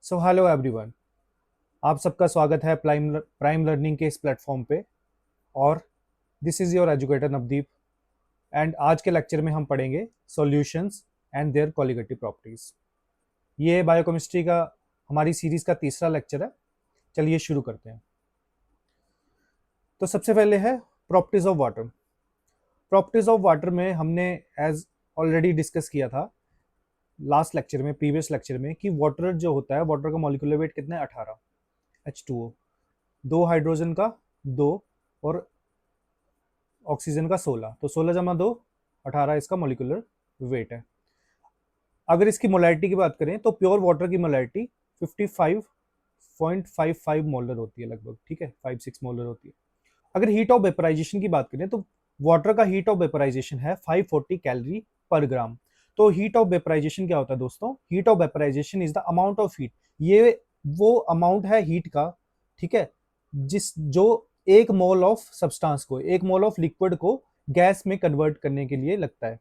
So hello everyone. आप सबका स्वागत है प्राइम लर्निंग के इस प्लेटफॉर्म पे। और this is your educator Navdeep. And आज के लेक्चर में हम पढ़ेंगे solutions and their colligative properties. ये बायोकेमिस्ट्री का हमारी सीरीज का तीसरा लेक्चर है। चलिए शुरू करते हैं। तो सबसे पहले है properties of water. Properties of water में हमने एज ऑलरेडी डिस्कस किया था लास्ट लेक्चर में, प्रीवियस लेक्चर में, कि वाटर जो होता है, वाटर का मॉलिक्यूलर वेट कितना है? 18 H2O, 2 हाइड्रोजन का 2 और ऑक्सीजन का 16, तो 16 जमा 2 18 इसका मॉलिक्यूलर वेट है। अगर इसकी मोलैरिटी की बात करें तो प्योर वाटर की मोलैरिटी 55.55 मोलर होती है लगभग, ठीक है, 5-6 मोलर होती है। अगर हीट ऑफ वेपराइजेशन की बात करें तो वाटर का हीट ऑफ वेपराइजेशन है 540 कैलोरी पर ग्राम। तो हीट ऑफ वेपराइजेशन क्या होता है दोस्तों? Heat of vaporization is the amount of heat. ये वो अमाउंट है हीट का, ठीक है, जो एक मोल ऑफ सब्सटेंस को, एक मोल ऑफ लिक्विड को गैस में कन्वर्ट करने के लिए लगता है,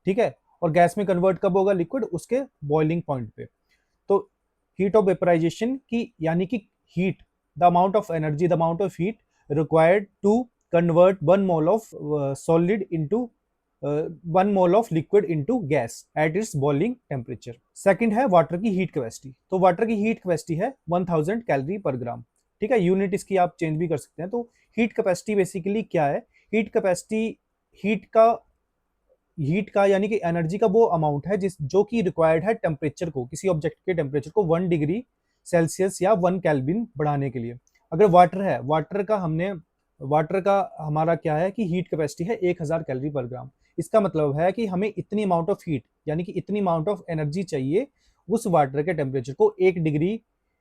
ठीक है। और गैस में कन्वर्ट कब होगा लिक्विड? उसके बॉइलिंग पॉइंट पे। तो हीट ऑफ वेपराइजेशन की यानी कि heat, the amount of energy, the amount of heat required to convert 1 mole of solid into 1 mole of liquid into gas at its boiling temperature. Second है water की heat capacity. तो water की heat capacity है 1000 calorie पर ग्राम, ठीक है। Unit इसकी आप चेंज भी कर सकते हैं। तो हीट कैपेसिटी बेसिकली क्या है? हीट कैपेसिटी हीट का यानी कि एनर्जी का वो अमाउंट है जो कि रिक्वायर्ड है टेम्परेचर को, किसी ऑब्जेक्ट के टेम्परेचर को 1 डिग्री सेल्सियस या 1 केल्विन बढ़ाने के लिए। अगर वाटर है, वाटर का हमारा क्या है कि हीट कैपेसिटी है 1000 कैलोरी पर ग्राम। इसका मतलब है कि हमें इतनी अमाउंट ऑफ हीट यानी कि इतनी अमाउंट ऑफ एनर्जी चाहिए उस वाटर के टेम्परेचर को 1 डिग्री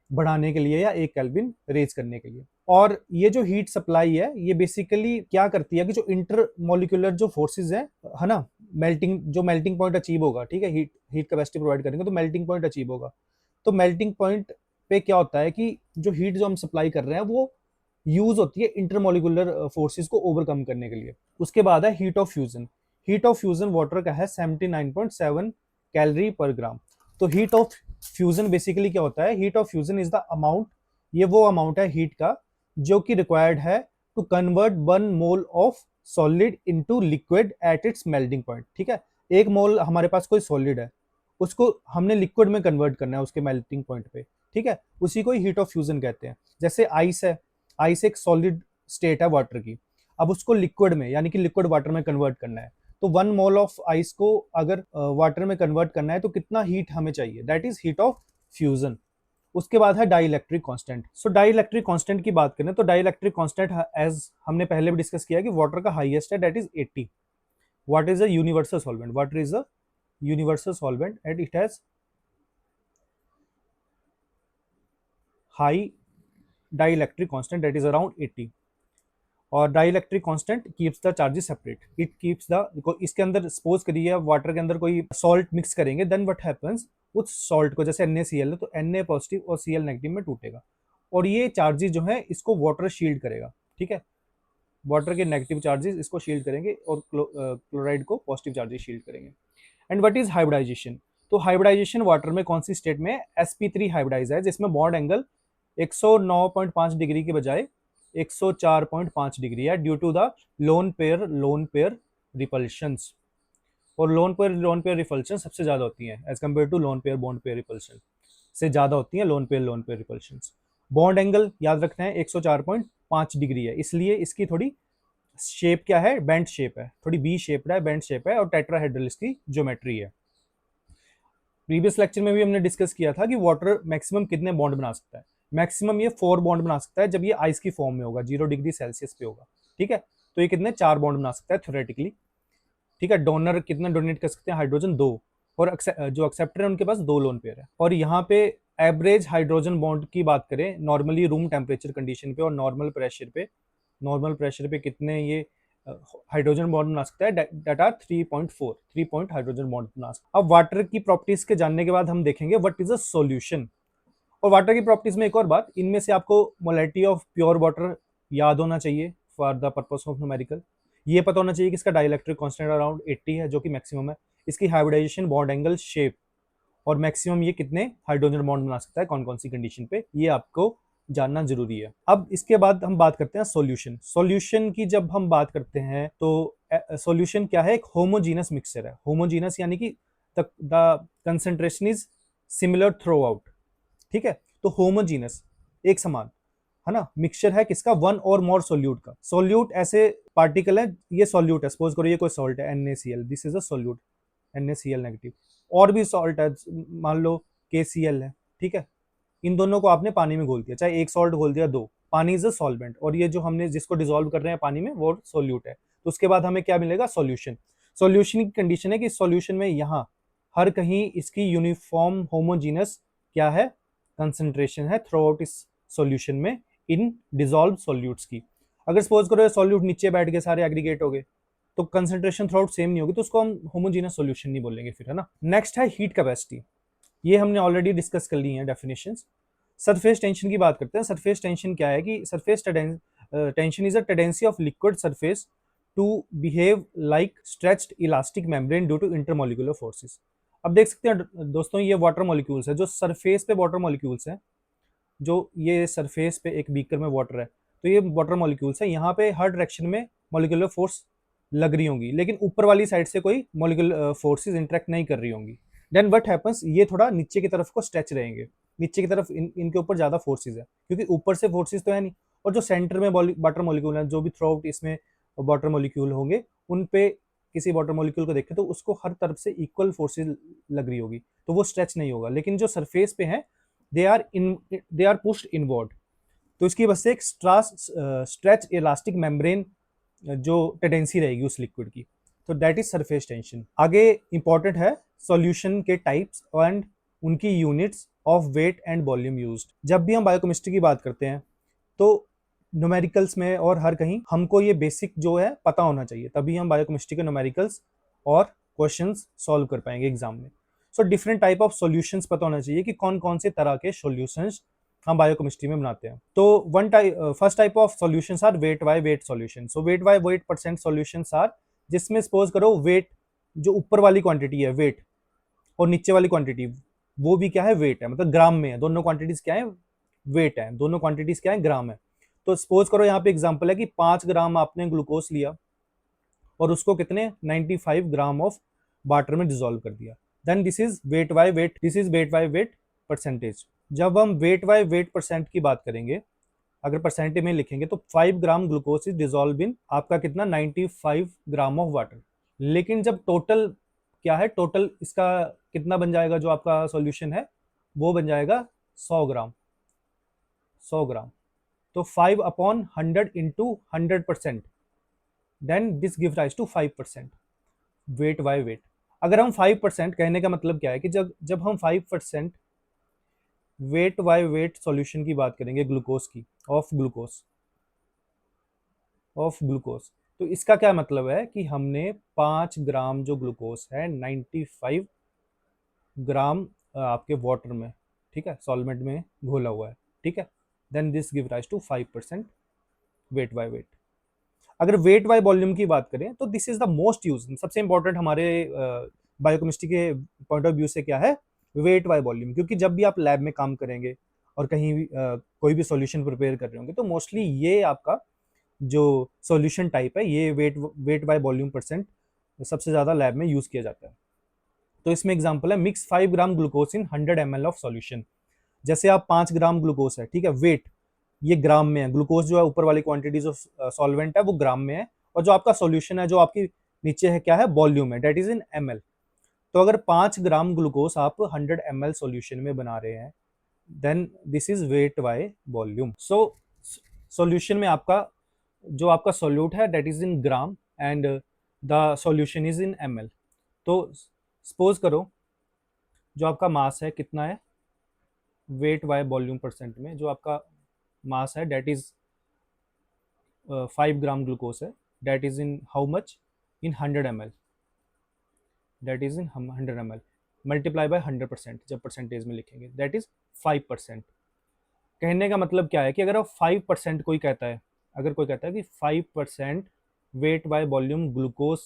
बढ़ाने के लिए या 1 केल्विन रेज करने के लिए। और ये जो हीट सप्लाई है ये बेसिकली क्या करती है कि जो इंटर मॉलिक्यूलर जो फोर्सेस है ना, मेल्टिंग पॉइंट अचीव होगा, ठीक है। हीट कैपेसिटी प्रोवाइड करेंगे तो मेल्टिंग पॉइंट अचीव होगा। तो मेल्टिंग पॉइंट पे क्या होता है कि जो हीट जो हम सप्लाई कर रहे हैं वो यूज होती है इंटरमोलिकुलर फोर्सेस को ओवरकम करने के लिए। उसके बाद है heat of fusion. Heat of fusion water का है 79.7 कैलोरी पर ग्राम। तो हीट ऑफ फ्यूजन बेसिकली क्या होता है? Heat of fusion is the amount, ये वो अमाउंट है हीट का जो कि रिक्वायर्ड है to convert 1 mole of solid into liquid at its melting point, ठीक है। 1 मोल हमारे पास कोई सॉलिड है, उसको हमने लिक्विड में कन्वर्ट करना है उसके मेल्टिंग पॉइंट पे, ठीक है। उसी को ही हीट ऑफ फ्यूजन कहते हैं। जैसे आइस है, आइस एक सॉलिड स्टेट है वाटर की, अब उसको लिक्विड में यानी कि लिक्विड वाटर में कन्वर्ट करना है। तो 1 मोल ऑफ आइस को अगर वाटर में कन्वर्ट करना है तो कितना हीट हमें चाहिए? That is heat of fusion. उसके बाद है डाइलेक्ट्रिक कांस्टेंट। सो डाइलेक्ट्रिक कांस्टेंट की बात करें तो डाइलेक्ट्रिक कांस्टेंट एज हमने पहले भी डिस्कस किया कि वाटर का हाईएस्ट है, that is 80। What is a universal solvent? Water is a universal solvent and it has high dielectric constant that is around 80। और dielectric constant keeps the charges separate, it keeps the, इसके अंदर suppose करिए water के अंदर कोई salt mix करेंगे, then what happens, उस salt को, जैसे NaCl है तो Na पॉजिटिव और Cl नेगेटिव में टूटेगा और ये चार्जेस जो है इसको वाटर शील्ड करेगा, ठीक है। वाटर के नेगेटिव चार्जेस इसको शील्ड करेंगे और क्लोराइड को पॉजिटिव चार्जेस शील्ड करेंगे। And what is hybridization? तो हाइब्रिडाइजेशन वाटर में कौन सी स्टेट में? sp3 हाइब्रिडाइज है जिसमें बॉन्ड एंगल 109.5 डिग्री के बजाय 104.5 डिग्री है due to the lone pair repulsions. और लोन पेयर रिपल्शन सबसे ज्यादा होती है as compare to lone pair bond pair repulsion से ज्यादा होती है lone pair repulsion. Bond angle याद रखते हैं 104.5 डिग्री है, इसलिए इसकी थोड़ी शेप क्या है? बेंट शेप है, थोड़ी बी शेप है, बेंट शेप है और टेट्राहेड्रल इसकी ज्योमेट्री है। प्रीवियस लेक्चर में भी हमने डिस्कस किया था कि वाटर मैक्सिमम कितने बॉन्ड बना सकता है। मैक्सिमम ये 4 बॉन्ड बना सकता है जब ये आइस की फॉर्म में होगा, 0 डिग्री सेल्सियस पे होगा, ठीक है। तो ये कितने? 4 बॉन्ड बना सकता है थ्योरेटिकली, ठीक है। डोनर कितना डोनेट कर सकते हैं? हाइड्रोजन 2, और जो एक्सेप्टर है उनके पास 2 लोन पेयर है। और यहाँ पे एवरेज हाइड्रोजन बॉन्ड की बात करें नॉर्मली रूम टेम्परेचर कंडीशन पे और नॉर्मल प्रेशर पे कितने ये हाइड्रोजन बॉन्ड बना सकता है? That are 3.4, 3 point hydrogen bond बना सकता है। अब वाटर की प्रॉपर्टीज के जानने के बाद हम देखेंगे व्हाट इज अ सॉल्यूशन। और वाटर की प्रॉपर्टीज में एक और बात, इनमें से आपको मोलैरिटी ऑफ प्योर वाटर याद होना चाहिए for the purpose of numerical. ये पता होना चाहिए कि इसका डाइलेक्ट्रिक कांस्टेंट अराउंड 80 है जो कि मैक्सिमम है, इसकी हाइब्रिडाइजेशन, बॉन्ड एंगल, शेप और मैक्सिमम ये कितने हाइड्रोजन बॉन्ड बना सकता है कौन कौन सी कंडीशन पे, ये आपको जानना जरूरी है। अब इसके बाद हम बात करते हैं सॉल्यूशन। सॉल्यूशन की जब हम बात करते हैं तो सॉल्यूशन क्या है, एक होमोजीनस मिक्सचर है। होमोजीनस यानी कि the concentration is similar through out, ठीक है। तो होमोजीनस एक समान, है ना, मिक्सचर है किसका, वन और मोर सोल्यूट का। सोल्यूट ऐसे पार्टिकल है, ये सोल्यूट है, सपोज करो ये कोई सॉल्ट है NaCl, this is a solute, NaCl negative. और भी सॉल्ट है, मान लो KCl है, ठीक है। इन दोनों को आपने पानी में घोल दिया, चाहे एक सॉल्ट घोल दिया दो, पानी इज अ सॉल्वेंट, और ये जो हमने जिसको डिसॉल्व कर रहे हैं पानी में वो सोल्यूट है। तो उसके बाद हमें क्या मिलेगा, सॉल्यूशन। सॉल्यूशन की कंडीशन है कि सॉल्यूशन में यहाँ हर कहीं इसकी यूनिफॉर्म होमोजीनस क्या है, कंसंट्रेशन है थ्रू आउट इस सॉल्यूशन में इन डिसॉल्व सॉल्यूट्स की। अगर सपोज करो ये सॉल्यूट नीचे बैठ गए, सारे एग्रीगेट हो गए, तो कंसंट्रेशन थ्रू आउट सेम नहीं होगी, तो उसको हम होमोजीनस सॉल्यूशन नहीं बोलेंगे फिर, है ना। नेक्स्ट है हीट कैपेसिटी, ये हमने ऑलरेडी डिस्कस कर ली है डेफिनेशंस। सरफेस टेंशन की बात करते हैं। सरफेस टेंशन क्या है कि surface tension is a tendency of liquid surface to behave like stretched elastic membrane due to intermolecular forces. अब देख सकते हैं दोस्तों, ये वाटर मॉलिक्यूल्स है, जो सरफेस पे वाटर मॉलिक्यूल्स हैं, जो ये सरफेस पे एक बीकर में वाटर है, तो ये वाटर मॉलिक्यूल्स है, यहाँ पे हर डायरेक्शन में मॉलिक्यूलर फोर्स लग रही होंगी, लेकिन ऊपर वाली साइड से कोई मॉलिक्यूलर फोर्सेस इंटरेक्ट नहीं कर रही होंगी। देन व्हाट हैपेंस, ये थोड़ा नीचे की तरफ को स्ट्रेच रहेंगे, नीचे की तरफ इनके ऊपर ज्यादा फोर्सेस है, क्योंकि ऊपर से फोर्सेस तो है नहीं। और जो सेंटर में वाटर मॉलिक्यूल है, जो भी थ्रू आउट इसमें वाटर मॉलिक्यूल होंगे, उन पे किसी वाटर मॉलिक्यूल को देखें तो उसको हर तरफ से इक्वल फोर्सेस लग रही होगी, तो वो स्ट्रेच नहीं होगा। लेकिन जो सरफेस पे है दे आर पुश्ड इनवर्ड, तो इसकी वजह से एक स्ट्रेच इलास्टिक मेम्ब्रेन जो टेंडेंसी रहेगी उस लिक्विड की, तो दैट इज सरफेस टेंशन। आगे इंपॉर्टेंट है सॉल्यूशन के टाइप्स एंड उनकी units of weight and volume used. जब भी हम बायोकेमिस्ट्री की बात करते हैं तो न्यूमेरिकल्स में और हर कहीं हमको ये बेसिक जो है पता होना चाहिए, तभी हम बायोकेमिस्ट्री के न्यूमेरिकल्स और क्वेश्चंस सॉल्व कर पाएंगे एग्जाम में। So different type of solutions पता होना चाहिए कि कौन कौन से तरह के सॉल्यूशंस हम बायोकेमिस्ट्री में बनाते हैं। तो first type of solutions are weight by weight solution. So weight by weight percent solutions are, जिसमें सपोज करो वेट जो ऊपर वाली क्वांटिटी है वेट, और नीचे वाली क्वांटिटी वो भी क्या है, वेट है, मतलब ग्राम में है, दोनों क्वांटिटीज क्या है, वेट है, दोनों क्वांटिटीज क्या है, ग्राम है। तो सपोज करो यहाँ पे एग्जांपल है कि 5 ग्राम आपने ग्लूकोज लिया और उसको कितने 95 ग्राम ऑफ वाटर में डिसॉल्व कर दिया, then this is weight by weight, this is weight by weight percentage. जब हम वेट बाय वेट परसेंट की बात करेंगे, अगर परसेंटेज में लिखेंगे तो 5 gram glucose is dissolve in आपका कितना 95 ग्राम ऑफ वाटर। लेकिन जब टोटल क्या है, टोटल इसका कितना बन जाएगा, जो आपका सॉल्यूशन है वो बन जाएगा 100 ग्राम, 100 ग्राम। तो 5 upon 100 into 100%, then this give rise to 5% weight by weight. अगर हम 5%, कहने का मतलब क्या है कि जब जब हम 5% वेट बाय वेट सॉल्यूशन की बात करेंगे ग्लूकोज की, ऑफ ग्लूकोज, तो इसका क्या मतलब है कि हमने 5 ग्राम जो ग्लूकोज है 95 ग्राम आपके वाटर में, ठीक है, सॉल्वेंट में घोला हुआ है, ठीक है, then this give rise to 5% weight by weight. अगर वेट बाय वॉल्यूम की बात करें तो this is the most use, सबसे इंपॉर्टेंट हमारे बायोकेमिस्ट्री के पॉइंट ऑफ व्यू से क्या है, वेट बाय वॉल्यूम। क्योंकि जब भी आप लैब में काम करेंगे और कहीं भी कोई भी सॉल्यूशन प्रिपेयर कर रहे होंगे, तो मोस्टली ये आपका जो सॉल्यूशन टाइप है ये वेट बाय वॉल्यूम परसेंट सबसे ज्यादा लैब में यूज किया जाता है। तो इसमें एग्जांपल है mix 5 gram glucose in 100 ml of solution. जैसे आप 5 ग्राम ग्लूकोज है, ठीक है, वेट ये ग्राम में है, ग्लूकोज जो है ऊपर वाली क्वांटिटीज ऑफ सॉल्वेंट है वो ग्राम में है, और जो आपका सॉल्यूशन है जो आपकी नीचे है क्या है, वॉल्यूम है, डेट इज इन ml। तो अगर 5 ग्राम ग्लूकोज आप 100 ml सॉल्यूशन में बना रहे हैं, then this is weight by volume. So solution में आपका जो आपका सॉल्यूट है that is in gram and the solution is in ml। तो सपोज करो जो आपका मास है कितना है, वेट बाय वॉल्यूम परसेंट में जो आपका मास है डेट इज 5 ग्राम ग्लूकोज है, that is in how much, in 100 ml, that is in 100 ml multiply by 100%, जब परसेंटेज में लिखेंगे दैट इज 5%। कहने का मतलब क्या है कि अगर आप 5% कोई कहता है, अगर कोई कहता है कि 5% weight by volume glucose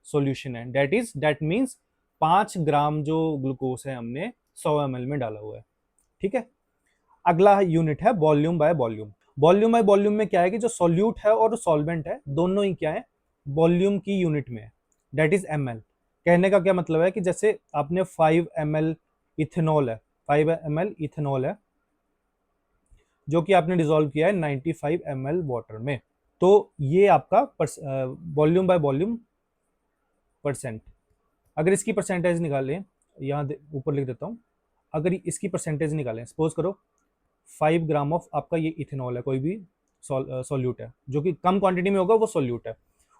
solution है, दैट मीन्स 5 ग्राम जो ग्लूकोज है हमने 100 ml में डाला हुआ है, ठीक है। अगला यूनिट है volume by volume. Volume by volume में क्या है कि जो सॉल्यूट है और सॉल्वेंट है दोनों ही क्या है, वॉल्यूम की यूनिट में है, दैट इज ml। कहने का क्या मतलब है कि जैसे आपने 5 ml इथेनॉल है, 5 ml इथेनॉल है जो कि आपने डिसॉल्व किया है 95 ml वाटर में, तो ये आपका वॉल्यूम बाय वॉल्यूम परसेंट। अगर इसकी परसेंटेज निकालें, यहाँ ऊपर लिख देता हूँ, अगर इसकी परसेंटेज निकालें, सपोज करो 5 ग्राम ऑफ आपका ये इथेनॉल है, कोई भी सॉल्यूट है जो कि कम क्वांटिटी में होगा वो सॉल्यूट है,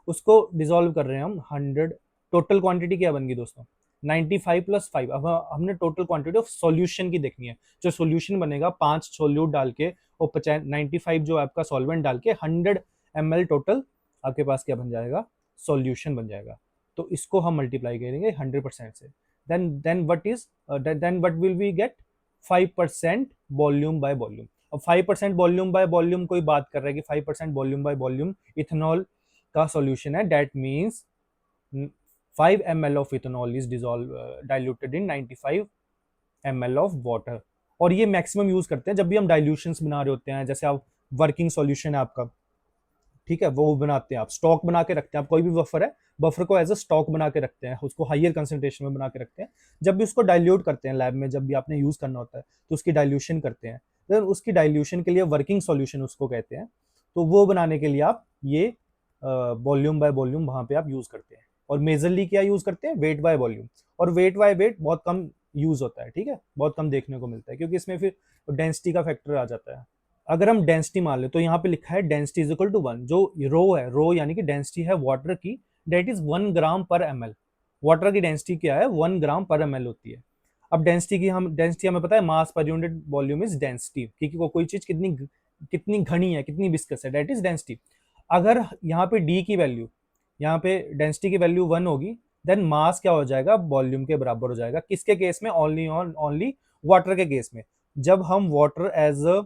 उसको डिसॉल्व कर रहे हैं हम 100। टोटल क्वांटिटी क्या बन गई दोस्तों, 95 प्लस 5। अब हमने टोटल क्वांटिटी ऑफ सॉल्यूशन की देखनी है, जो सॉल्यूशन बनेगा 5 सॉल्यूट डाल के और 95 जो आपका सॉल्वेंट डाल के 100 ml टोटल आपके पास क्या बन जाएगा, सॉल्यूशन बन जाएगा। तो इसको हम मल्टीप्लाई करेंगे 100% से, then what will we get, 5% volume by volume. अब 5% वॉल्यूम बाय वॉल्यूम कोई बात कर रहा है कि 5% वॉल्यूम बाय वॉल्यूम इथेनॉल का सॉल्यूशन है, that means 5 ml of ethanol is diluted in 95 ml of water. और ये मैक्सिमम यूज करते हैं जब भी हम डाइल्यूशंस बना रहे होते हैं, जैसे आप वर्किंग सॉल्यूशन है आपका, ठीक है, वो बनाते हैं, आप स्टॉक बना के रखते हैं, आप कोई भी बफर है, बफर को एज अ स्टॉक बना के रखते हैं, उसको हायर कंसंट्रेशन में बना के रखते हैं। जब भी उसको डाइल्यूट करते हैं लैब में, जब भी आपने यूज करना होता है तो उसकी डाइल्यूशन करते हैं, देन उसकी डाइल्यूशन के लिए वर्किंग सॉल्यूशन उसको कहते हैं। तो वो बनाने के लिए आप ये वॉल्यूम बाय वॉल्यूम वहां पे आप यूज करते हैं। और मेजरली क्या यूज करते हैं, वेट बाय वॉल्यूम। और वेट बाय वेट बहुत कम यूज होता है, ठीक है, बहुत कम देखने को मिलता है, क्योंकि इसमें फिर डेंसिटी का फैक्टर आ जाता है। अगर हम डेंसिटी मान ले तो यहाँ पे लिखा है डेंसिटी इज इक्वल टू 1, जो रो है, रो यानी कि डेंसिटी है वाटर की, डेट इज 1 ग्राम पर ml। वाटर की डेंसिटी क्या है, 1 ग्राम पर ml होती है। अब डेंसिटी हमें पता है, मास per unit volume is density, क्योंकि कोई चीज कितनी कितनी घनी है, कितनी विस्कस है, डेट इज डेंसिटी। अगर यहाँ पे डी की वैल्यू, यहाँ पे डेंसिटी की वैल्यू 1 होगी, देन मास क्या हो जाएगा, वॉल्यूम के बराबर हो जाएगा। किसके केस में, ओनली वाटर के केस में। जब हम water as a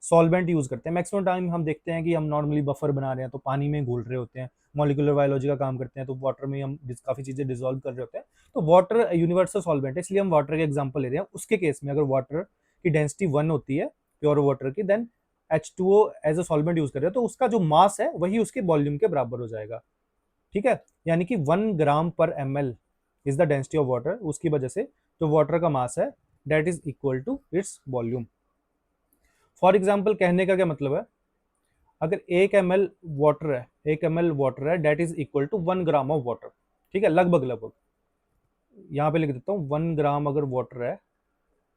solvent use करते हैं, मैक्सिमम टाइम हम देखते हैं कि हम नॉर्मली बफर बना रहे हैं तो पानी में घुल रहे होते हैं, मॉलिक्यूलर बायोलॉजी का काम करते हैं तो वाटर में हम काफी चीजें डिसॉल्व कर रहे होते हैं। तो वाटर यूनिवर्सल सॉल्वेंट है, इसलिए हम वाटर के एग्जांपल ले रहे हैं। उसके केस में अगर वाटर की डेंसिटी 1 होती है, प्योर वाटर की, then H2O as a solvent use कर रहे हो तो उसका जो मास है वही उसके वॉल्यूम के बराबर हो जाएगा, ठीक है। यानी कि 1 ग्राम पर ml is the density of water, उसकी वजह से जो वाटर का मास है that is equal to its volume. For example कहने का क्या मतलब है, अगर 1 ml वाटर है, 1 ml वाटर है, that is equal to 1 gram of water, ठीक है, लगभग लगभग। यहाँ पे लिख देता हूँ 1 ग्राम अगर वाटर है,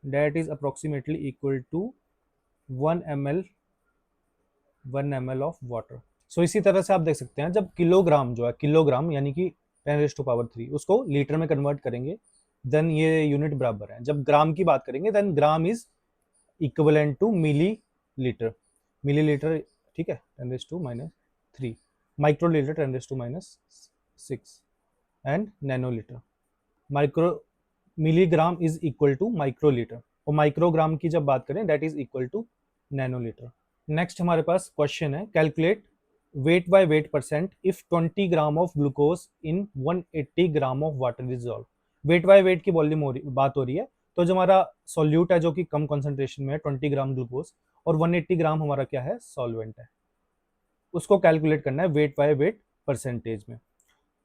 that is approximately equal to 1 ml, 1 ml of water. So इसी तरह से आप देख सकते हैं, जब किलोग्राम जो है, किलोग्राम यानी कि 10⁻³ उसको लीटर में कन्वर्ट करेंगे, देन ये यूनिट बराबर है। जब ग्राम की बात करेंगे then gram is equivalent to millilitre, millilitre, ठीक है, 10⁻³ microlitre 10⁻⁶ and nanolitre. Micro milligram is equal to microlitre, और माइक्रोग्राम की जब बात करें that is equal to nanolitre. Next हमारे पास क्वेश्चन है, calculate weight by weight percent if 20 gram of glucose in 180 gram of water dissolve. Weight by weight की volume बात हो रही है, तो जो हमारा सॉल्यूट है जो कि कम कॉन्सेंट्रेशन में है 20 ग्राम ग्लूकोज, और 180 ग्राम हमारा क्या है, सॉल्वेंट है, उसको कैलकुलेट करना है वेट बाय वेट परसेंटेज में।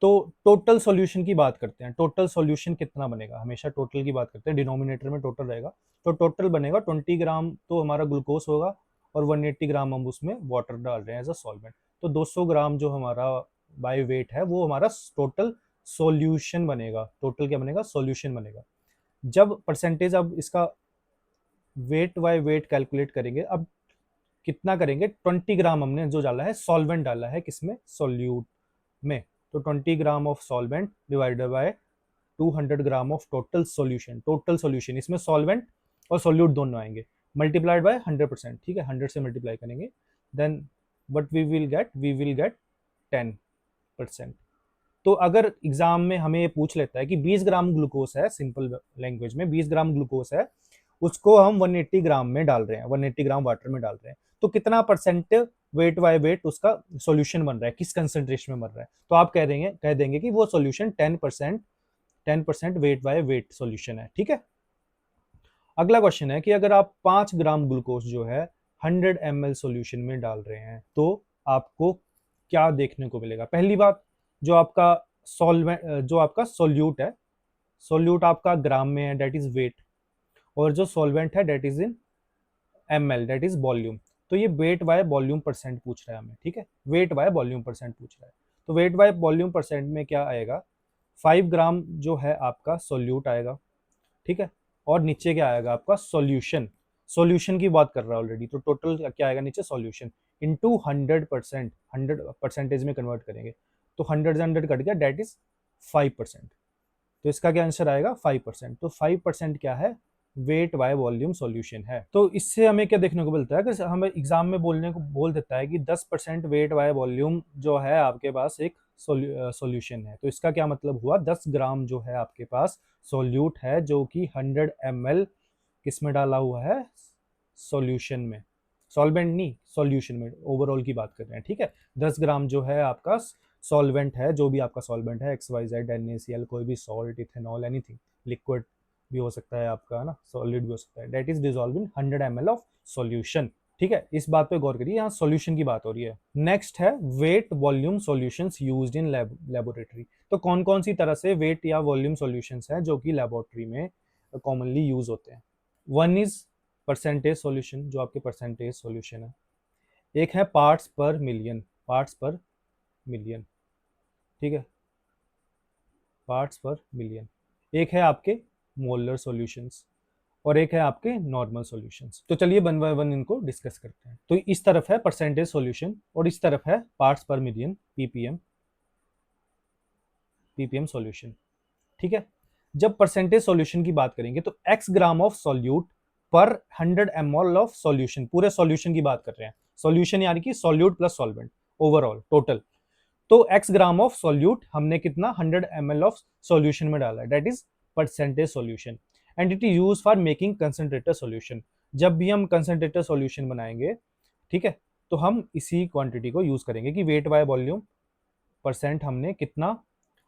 तो टोटल सॉल्यूशन की बात करते हैं, टोटल सॉल्यूशन कितना बनेगा, हमेशा टोटल की बात करते हैं, डिनोमिनेटर में टोटल रहेगा। तो टोटल बनेगा 20 ग्राम तो हमारा ग्लूकोज होगा, और 180 ग्राम हम उसमें वाटर डाल रहे हैं एज अ सॉल्वेंट, तो 200 ग्राम जो हमारा बाय वेट है वो हमारा टोटल सॉल्यूशन बनेगा। टोटल क्या बनेगा, सॉल्यूशन बनेगा। जब परसेंटेज, अब इसका वेट बाय वेट कैलकुलेट करेंगे, अब कितना करेंगे, 20 ग्राम हमने जो डाला है सॉल्वेंट डाला है किसमें, सॉल्यूट में, तो 20 gram of solvent divided by 200 gram of total solution. Total solution इसमें सॉल्वेंट और सॉल्यूट दोनों आएंगे, मल्टीप्लाइड बाय 100%, ठीक है, 100 से मल्टीप्लाई करेंगे, then what we will get 10%। तो अगर एग्जाम में हमें ये पूछ लेता है कि 20 ग्राम ग्लूकोज है, सिंपल लैंग्वेज में 20 ग्राम ग्लूकोज है, उसको हम 180 ग्राम में डाल रहे हैं, 180 ग्राम वाटर में डाल रहे हैं, तो कितना परसेंट वेट बाय वेट उसका सॉल्यूशन बन रहा है, किस कंसेंट्रेशन में बन रहा है, तो आप कह देंगे कि वो solution 10% wait by weight solution है, ठीक है। अगला क्वेश्चन है कि अगर आप 5 ग्राम ग्लूकोज जो है 100 ml सॉल्यूशन में डाल रहे हैं तो आपको क्या देखने को मिलेगा। पहली बात, जो आपका सॉल्वेंट, जो आपका सोल्यूट है, सोल्यूट आपका ग्राम में है, दैट इज वेट, और जो सॉल्वेंट है that is in ml, that is volume. तो ये वेट बाय वॉल्यूम परसेंट पूछ रहा है हमें, ठीक है, वेट बाय वॉल्यूम परसेंट पूछ रहा है। तो वेट बाय वॉल्यूम परसेंट में क्या आएगा, 5 ग्राम जो है आपका सोल्यूट आएगा, ठीक है, और नीचे क्या आएगा आपका सॉल्यूशन, सॉल्यूशन की बात कर रहा है ऑलरेडी, तो टोटल क्या आएगा नीचे सॉल्यूशन इनटू 100%, 100 परसेंटेज में कन्वर्ट करेंगे तो 100 से 100 कट गया, डेट इज 5%। तो इसका क्या आंसर आएगा 5%। तो 5% क्या है, वेट बाय वॉल्यूम सॉल्यूशन है। तो इससे हमें क्या देखने को मिलता है कि हमें एग्जाम में बोलने को बोल देता है कि 10% वेट बाय वॉल्यूम जो है आपके पास एक सॉल्यूशन है, तो इसका क्या मतलब हुआ, 10 ग्राम जो है आपके पास सोल्यूट है जो कि 100 ml किस में डाला हुआ है, सॉल्यूशन में, सॉल्वेंट नहीं सॉल्यूशन में, ओवरऑल की बात कर रहे हैं, ठीक है। 10 ग्राम जो है आपका सॉल्वेंट है, जो भी आपका सॉल्वेंट है, XYZ, NaCl, कोई भी सॉल्ट, इथेनॉल, एनीथिंग, लिक्विड भी हो सकता है आपका, है ना, सॉलिड भी हो सकता है, that is dissolve in 100 ml of solution, ठीक है। इस बात पे गौर करिए, यहाँ सॉल्यूशन की बात हो रही है। नेक्स्ट है weight volume solutions used in laboratory. तो कौन कौन सी तरह से वेट या वॉल्यूम सॉल्यूशंस हैं जो कि लेबोरेटरी में कॉमनली यूज होते हैं। वन इज परसेंटेज सॉल्यूशन, जो आपके परसेंटेज सॉल्यूशन है। एक है पार्ट्स पर मिलियन, पार्ट्स पर मिलियन, ठीक है, पार्ट्स पर मिलियन। एक है आपके मोलर सॉल्यूशंस और एक है आपके नॉर्मल सॉल्यूशंस। तो चलिए वन बाय वन इनको डिस्कस करते हैं। तो इस तरफ है परसेंटेज सॉल्यूशन और इस तरफ है पार्ट्स पर मिलियन, पीपीएम, पीपीएम सॉल्यूशन, ठीक है। जब परसेंटेज सॉल्यूशन की बात करेंगे तो x ग्राम ऑफ सॉल्यूट पर 100 ml ऑफ सॉल्यूशन, पूरे सॉल्यूशन की बात कर रहे हैं, सॉल्यूशन यानी कि solute plus solvent, overall total. तो x ग्राम ऑफ सॉल्यूट हमने कितना 100 ml ऑफ सॉल्यूशन में डाला है, that is percentage solution, and it is use for making concentrator solution. जब भी हम कंसंट्रेटर सॉल्यूशन बनाएंगे, ठीक है, तो हम इसी क्वांटिटी को यूज करेंगे कि वेट बाय वॉल्यूम परसेंट हमने कितना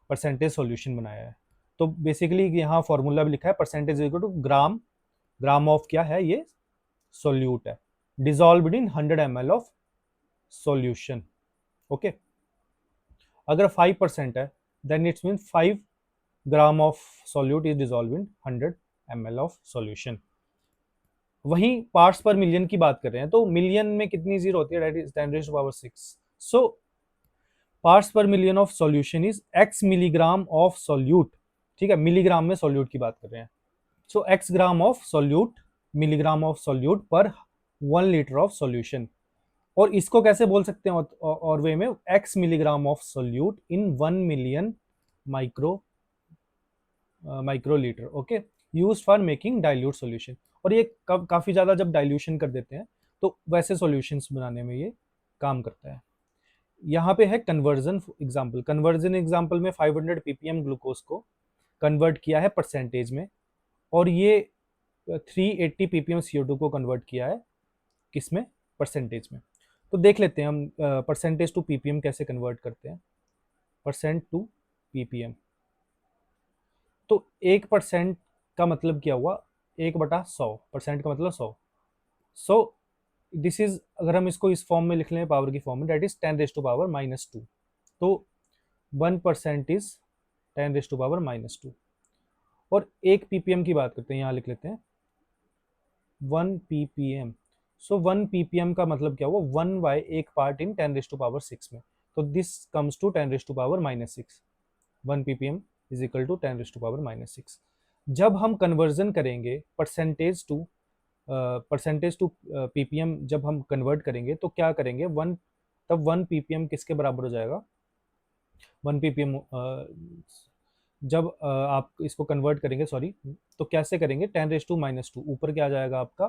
परसेंटेज सॉल्यूशन बनाया है। तो बेसिकली यहाँ फॉर्मूला भी लिखा है, percentage equal to gram, gram of क्या है, ये सोल्यूट है, dissolved in 100 ml of solution, okay. अगर 5% है then its mean 5 gram of solute is dissolve in 100 ml of solution. वहीं पार्ट्स पर मिलियन की बात कर रहे हैं, तो मिलियन में कितनी जीरो होती है, that is 10 raised to power 6। So parts पर million of solution is x milligram of solute, ठीक है, मिलीग्राम में सॉल्यूट की बात कर रहे हैं। सो x gram of solute, milligram of solute पर 1 लीटर ऑफ सॉल्यूशन। और इसको कैसे बोल सकते हैं और वे में, x milligram of solute in 1 million micro microlitre, okay, use for making dilute solution. और ये काफी ज्यादा जब डाइल्यूशन कर देते हैं तो वैसे सॉल्यूशंस बनाने में ये काम करता है। यहाँ पे है कन्वर्जन एग्जांपल, कन्वर्जन एग्जांपल में 500 ppm ग्लूकोज को कन्वर्ट किया है परसेंटेज में, और ये 380 ppm CO2 को कन्वर्ट किया है किसमें, परसेंटेज में। तो देख लेते हैं हम परसेंटेज टू ppm कैसे कन्वर्ट करते हैं, परसेंट टू ppm। तो 1% का मतलब क्या हुआ, 1/100, परसेंट का मतलब 100। सो दिस इज, अगर हम इसको इस फॉर्म में लिख लें, पावर की फॉर्म में, that is 10 raised to power -2। तो 1% इज 10 raised to power -2। और 1 ppm की बात करते हैं, यहाँ लिख लेते हैं 1 ppm। सो 1 ppm का मतलब क्या हुआ, 1/1 part in 10 raised to power 6 में। तो this comes to 10 raised to power -6। 1 ppm is equal to 10 raised to power -6। जब हम कन्वर्जन करेंगे परसेंटेज टू ppm, जब हम कन्वर्ट करेंगे तो क्या करेंगे, तब 1 ppm किसके बराबर हो जाएगा, 1 ppm जब आप इसको कन्वर्ट करेंगे, सॉरी, तो कैसे करेंगे, 10 raised to -2, ऊपर क्या आ जाएगा आपका,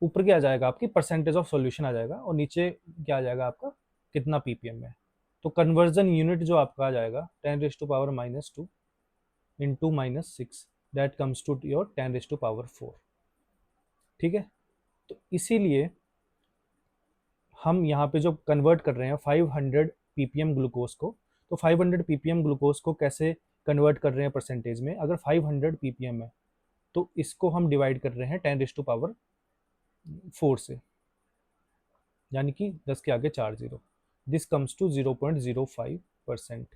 ऊपर क्या आ जाएगा, आपकी परसेंटेज ऑफ सॉल्यूशन आ जाएगा, और नीचे क्या आ जाएगा आपका, कितना ppm है। तो कन्वर्जन यूनिट जो आपका आ जाएगा 10 raised to power -2 into -6, that comes to your 10 raised to power 4, ठीक है। तो इसीलिए हम यहाँ पे जो कन्वर्ट कर रहे हैं 500 ppm ग्लूकोज को, तो 500 ppm ग्लूकोज को कैसे कन्वर्ट कर रहे हैं परसेंटेज में, अगर 500 ppm है तो इसको हम डिवाइड कर रहे हैं 10⁻⁴ से, यानी कि 10 के आगे 4 जीरो। This comes to 0.05%।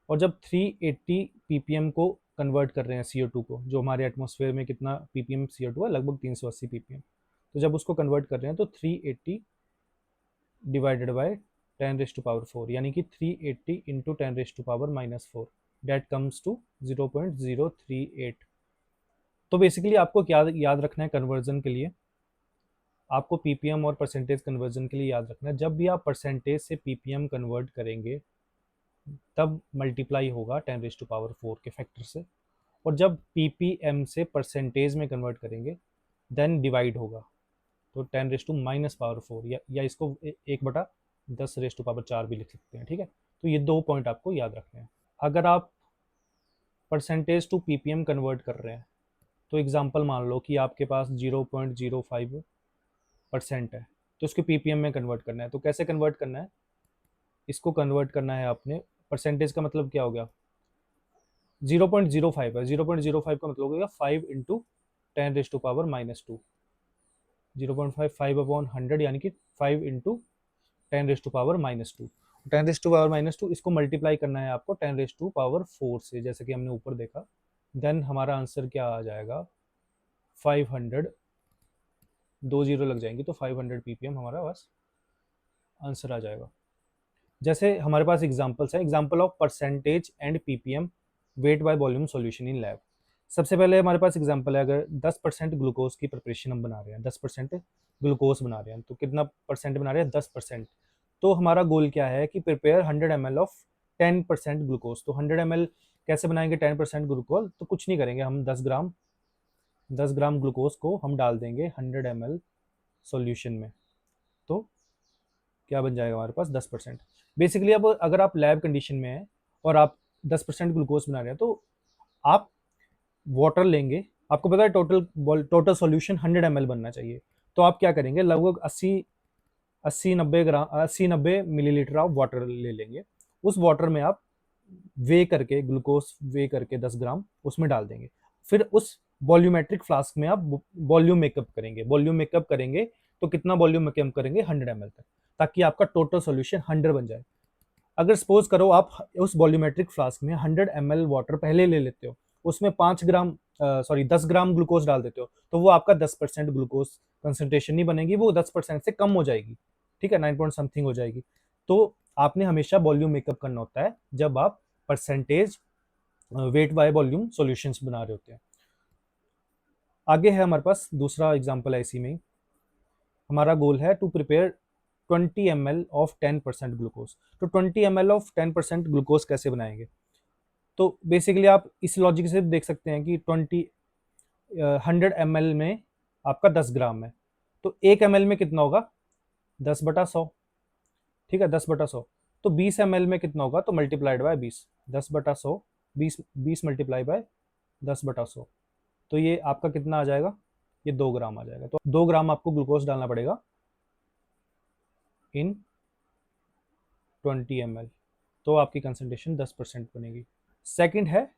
और जब 380 ppm को कन्वर्ट कर रहे हैं CO2 को, जो हमारे एटमॉस्फेयर में कितना ppm CO2 है, लगभग 380 ppm, तो जब उसको कन्वर्ट कर रहे हैं तो 380 डिवाइडेड बाय 10⁻⁴, यानी कि 380 इंटू 10⁻⁻⁴, डेट कम्स टू 0.038। तो बेसिकली आपको क्या याद रखना है कन्वर्जन के लिए, आपको ppm और परसेंटेज कन्वर्जन के लिए याद रखना है, जब भी आप परसेंटेज से ppm कन्वर्ट करेंगे तब मल्टीप्लाई होगा 10⁻⁴ के फैक्टर से, और जब ppm से परसेंटेज में कन्वर्ट करेंगे देन डिवाइड होगा, तो 10⁻⁻⁴, या इसको 1/10⁻⁴ भी लिख सकते हैं, ठीक है। तो ये दो पॉइंट आपको याद रखने हैं। अगर आप परसेंटेज टू ppm कन्वर्ट कर रहे हैं, तो एग्जांपल मान लो कि आपके पास 0.05% है, तो उसको ppm में कन्वर्ट करना है। तो कैसे कन्वर्ट करना है, इसको कन्वर्ट करना है आपने, परसेंटेज का मतलब क्या हो गया, 0.05 है, 0.05 का मतलब हो गया 5 इंटू 10⁻⁻², 0.55/100, यानी कि 5 इंटू 10⁻⁻²। 10⁻⁻² इसको मल्टीप्लाई करना है आपको 10⁻⁴ से, जैसे कि हमने ऊपर देखा। देन हमारा आंसर क्या आ जाएगा, 500, 2 जीरो लग जाएंगे, तो 500 ppm हमारा बस आंसर आ जाएगा। जैसे हमारे पास एग्जांपल्स है, example of percentage and ppm wait by volume solution in lab. सबसे पहले हमारे पास एग्जांपल है, अगर 10% ग्लूकोज की प्रिपरेशन हम बना रहे हैं, 10% ग्लूकोज बना रहे हैं, तो कितना परसेंट बना रहे हैं, 10%। तो हमारा गोल क्या है कि प्रिपेयर 100 ml ऑफ 10% ग्लूकोज। तो 100 ml कैसे बनाएंगे 10% ग्लूकोज, तो कुछ नहीं करेंगे, हम 10 ग्राम ग्लूकोज को हम डाल देंगे 100 ml सॉल्यूशन में, तो क्या बन जाएगा हमारे पास 10%। बेसिकली अब अगर आप लैब कंडीशन में हैं और आप 10% ग्लूकोज बना रहे हैं, तो आप वाटर लेंगे, आपको पता है टोटल सॉल्यूशन 100 ml बनना चाहिए, तो आप क्या करेंगे, लगभग 80-90 मिलीलीटर आप वाटर ले लेंगे। उस वाटर में आप ग्लूकोज वे करके 10 ग्राम उसमें डाल देंगे। फिर उस वॉल्यूमेट्रिक फ्लास्क में आप वॉल्यूम मेकअप करेंगे, तो कितना वॉल्यूम मेकअप करेंगे, 100 ml तक, ताकि आपका टोटल सॉल्यूशन 100 बन जाए। अगर सपोज करो आप उस वॉल्यूमेट्रिक फ्लास्क में 100 ml वाटर पहले ले लेते हो, उसमें 10 ग्राम ग्लूकोज डाल देते हो, तो वो आपका 10% ग्लूकोज कंसंट्रेशन नहीं बनेगी, वो 10% से कम हो जाएगी, ठीक है, 9 पॉइंट समथिंग हो जाएगी। तो आपने हमेशा वॉल्यूम मेकअप करना होता है जब आप percentage wait by volume solutions बना रहे होते हैं। आगे है हमारे पास दूसरा एग्जांपल है, इसी में हमारा गोल है to prepare 20 ml of 10% glucose. तो 20 ml ऑफ 10% ग्लूकोज कैसे बनाएंगे, तो बेसिकली आप इस लॉजिक से देख सकते हैं कि 100 ml में आपका 10 ग्राम है, तो 1 ml में कितना होगा, 10/100, ठीक है, 10/100। तो 20 ml में कितना होगा, तो मल्टीप्लाइड बाय 20, 10/100, 20 मल्टीप्लाई बाय 10/100, तो ये आपका कितना आ जाएगा, ये 2 ग्राम आ जाएगा। तो 2 ग्राम आपको ग्लूकोज डालना पड़ेगा इन 20 ml, तो आपकी कंसंट्रेशन 10% बनेगी। सेकंड है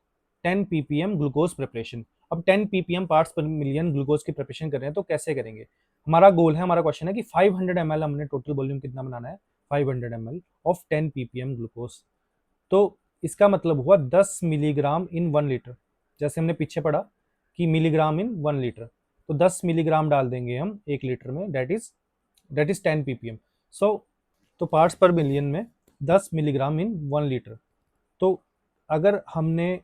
10 ppm ग्लूकोज प्रिपरेशन। अब 10 ppm पार्ट्स पर मिलियन ग्लूकोज की प्रिपरेशन कर रहे हैं, तो कैसे करेंगे, हमारा गोल है, हमारा क्वेश्चन है कि 500 ml हमने टोटल वॉल्यूम कितना बनाना है, 500 ml ऑफ 10 ppm ग्लूकोज। तो इसका मतलब हुआ 10 मिलीग्राम इन 1 लीटर, जैसे हमने पीछे पढ़ा कि मिलीग्राम इन 1 लीटर, तो 10 मिलीग्राम डाल देंगे हम 1 लीटर में, दैट इज 10 ppm। सो तो पार्ट्स पर मिलियन में 10 मिलीग्राम इन 1 लीटर। तो अगर हमने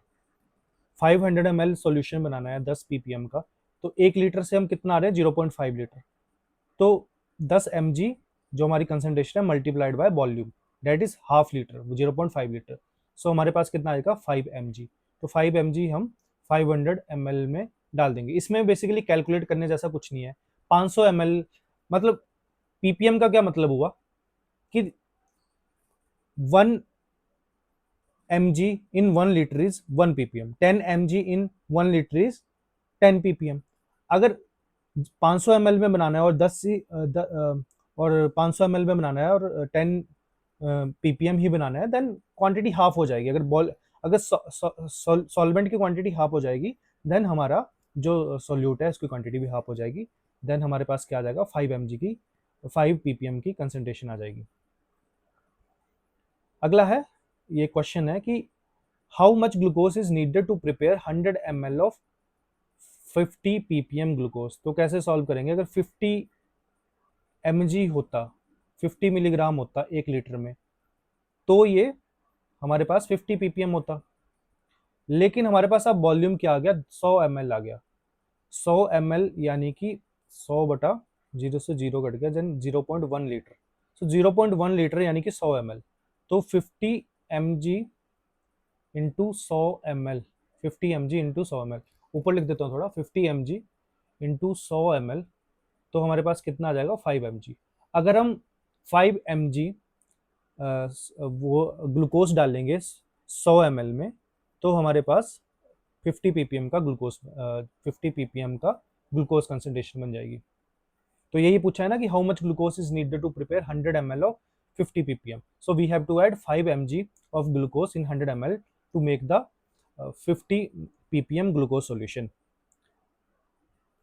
500 ml सॉल्यूशन बनाना है 10 ppm का, तो 1 लीटर से हम कितना आ रहे हैं, 0.5 लीटर। तो 10 mg जो हमारी कंसंट्रेशन है multiplied by volume, that is half litre, 0.5 litre. So हमारे पास कितना आएगा, 5 mg। तो 5 mg हम 500 ml में डाल देंगे। इसमें बेसिकली कैलकुलेट करने जैसा कुछ नहीं है। 500 ml मतलब ppm का क्या मतलब हुआ कि 1 mg in 1 liter is 1 ppm, 10 mg in 1 liter is 10 ppm। अगर 500 ml में बनाना है और 500 ml में बनाना है और 10 ppm ही बनाना है, देन क्वांटिटी हाफ हो जाएगी। अगर सॉल्वेंट की क्वांटिटी हाफ हो जाएगी, देन हमारा जो सोल्यूट है उसकी क्वांटिटी भी हाफ हो जाएगी। देन हमारे पास क्या आ जाएगा, 5 mg की 5 ppm की कंसंट्रेशन आ जाएगी। अगला है, ये क्वेश्चन है कि how much glucose is needed to prepare 100 ml of 50 ppm glucose. तो कैसे सॉल्व करेंगे, अगर 50 mg होता, 50 मिलीग्राम होता 1 लीटर में, तो ये हमारे पास 50 ppm होता। लेकिन हमारे पास अब वॉल्यूम क्या आ गया, 100 ml आ गया। 100 ml यानी कि 100 बटा 0 से 0 कट गया, देन 0.1 लीटर। सो 0.1 लीटर यानी कि 100 ml। तो 50 mg into 100 ml, 50 mg into 100 ml, ऊपर लिख देता हूँ थोड़ा, 50 mg इंटू 100 ml, तो हमारे पास कितना आ जाएगा, 5 mg। अगर हम 5 mg वो ग्लूकोज डालेंगे 100 ml में, तो हमारे पास 50 ppm का ग्लूकोज 50 ppm का ग्लूकोज कंसंट्रेशन बन जाएगी। तो यही पूछा है ना कि how much glucose is needed to prepare 100 ml of 50 ppm। So we have to add 5 mg of glucose in 100 ml to make the 50 ppm glucose solution.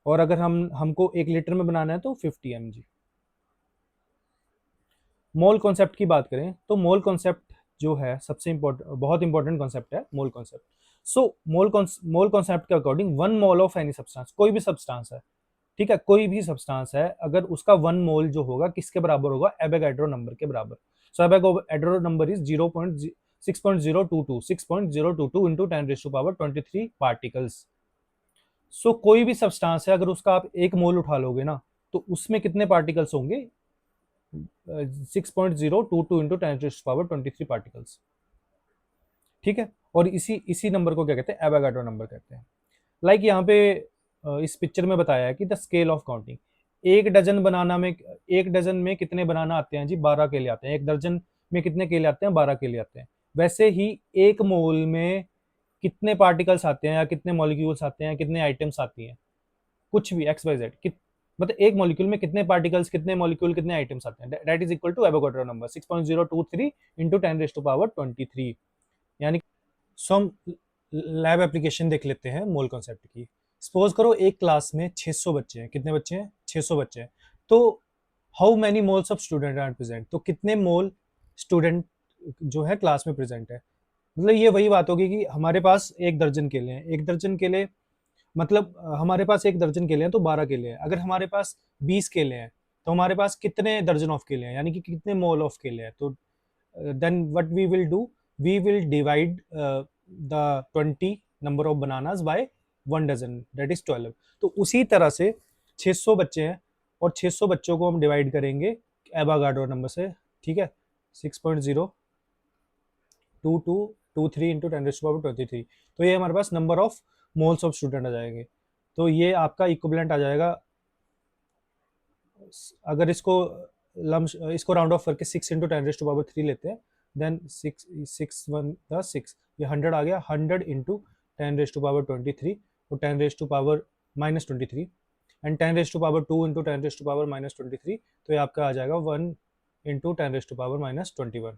और अगर हमको 1 लीटर में बनाना है तो 50 mg। मोल कॉन्सेप्ट की बात करें तो मोल कॉन्सेप्ट जो है सबसे बहुत इंपॉर्टेंट कॉन्सेप्ट है मोल कॉन्सेप्ट। सो मोल कॉन्सेप्ट के according 1 mole of any substance, कोई भी सब्सटेंस है, ठीक है, कोई भी सब्सटेंस है, अगर उसका 1 मोल जो होगा किसके बराबर होगा, एवोगाड्रो नंबर के बराबर। So Avogadro number is 6.022 into 10⁻23 particles. So कोई भी सब्सटेंस है, अगर उसका आप 1 मोल उठा लोगे ना, तो उसमें कितने पार्टिकल्स होंगे, 6.022 इंटू 10⁻23 पार्टिकल्स। ठीक है, और इसी नंबर को क्या कहते हैं, एवोगाड्रो नंबर कहते हैं। लाइक यहाँ पे इस पिक्चर में बताया है कि द स्केल ऑफ काउंटिंग, एक डजन में कितने बनाना आते हैं जी, 12 केले आते हैं। एक दर्जन में कितने केले आते हैं, 12 केले आते हैं। वैसे ही 1 मोल में कितने पार्टिकल्स आते हैं, या कितने मॉलिक्यूल्स आते हैं, कितने आइटम्स आती हैं, कुछ भी एक्स वाई जेड, मतलब एक मॉलिक्यूल में कितने पार्टिकल्स, कितने मॉलिक्यूल, कितने आइटम्स आते हैं, that is equal to Avogadro number 6.023 into 10⁻23। यानी सो हम लैब एप्लीकेशन देख लेते हैं मोल कॉन्सेप्ट की। सपोज करो एक क्लास में 600 बच्चे हैं, कितने बच्चे हैं, 600 बच्चे हैं। तो how many moles of student are present, तो कितने मोल स्टूडेंट जो है क्लास में प्रेजेंट है। मतलब ये वही बात होगी कि हमारे पास 1 दर्जन केले हैं, 1 दर्जन केले मतलब हमारे पास 1 दर्जन केले हैं तो 12 केले हैं। अगर हमारे पास 20 केले हैं तो हमारे पास कितने दर्जन ऑफ केले हैं, यानी कि कितने मोल ऑफ केले हैं। तो then what we will do, we will divide the 20 number of bananas by 1 dozen, that is 12। तो उसी तरह से 600 बच्चे हैं और 600 बच्चों को हम डिवाइड करेंगे एवोगाड्रो नंबर से, ठीक है, 6.02223 इंटू 10⁻23। तो ये हमारे पास number of moles of student आ जाएंगे। तो ये आपका इक्विवेलेंट आ जाएगा, अगर इसको राउंड ऑफ करके 6 इंटू 10⁻3 लेते हैं, देन 6 ये 100 आ गया, 100 इंटू 10⁻23 और 10⁻⁻23 एंड 10⁻2 इंटू 10⁻⁻23, तो ये आपका आ जाएगा 1 इंटू 10⁻⁻21।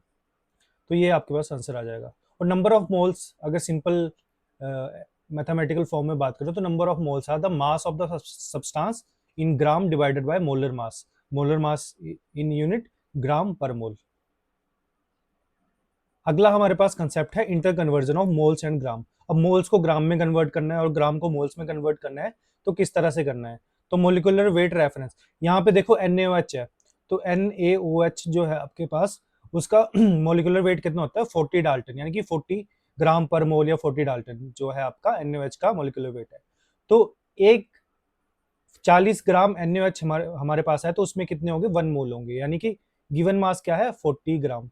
तो ये आपके पास आंसर आ जाएगा। और नंबर ऑफ मोल्स, अगर सिंपल मैथमेटिकल फॉर्म में बात करें तो number of moles are the mass of the substance in gram divided by molar mass in unit gram per mole. अगला हमारे पास कंसेप्ट है inter conversion of moles and gram. अब मोल्स को ग्राम में कन्वर्ट करना है और ग्राम को मोल्स में कन्वर्ट करना है, तो किस तरह से करना है। तो मोलिकुलर वेट रेफरेंस, यहाँ पे देखो NaOH है, तो NaOH जो है आपके पास, उसका मोलिकुलर वेट कितना होता है, 40 डाल्टन, यानी कि 40 ग्राम पर मोल या 40 डाल्टन जो है आपका NaOH का मोलिकुलर वेट है। तो एक 40 ग्राम NaOH हमारे पास है, तो उसमें कितने होंगे, 1 मोल होंगे, यानी कि गिवन मास क्या है, 40 ग्राम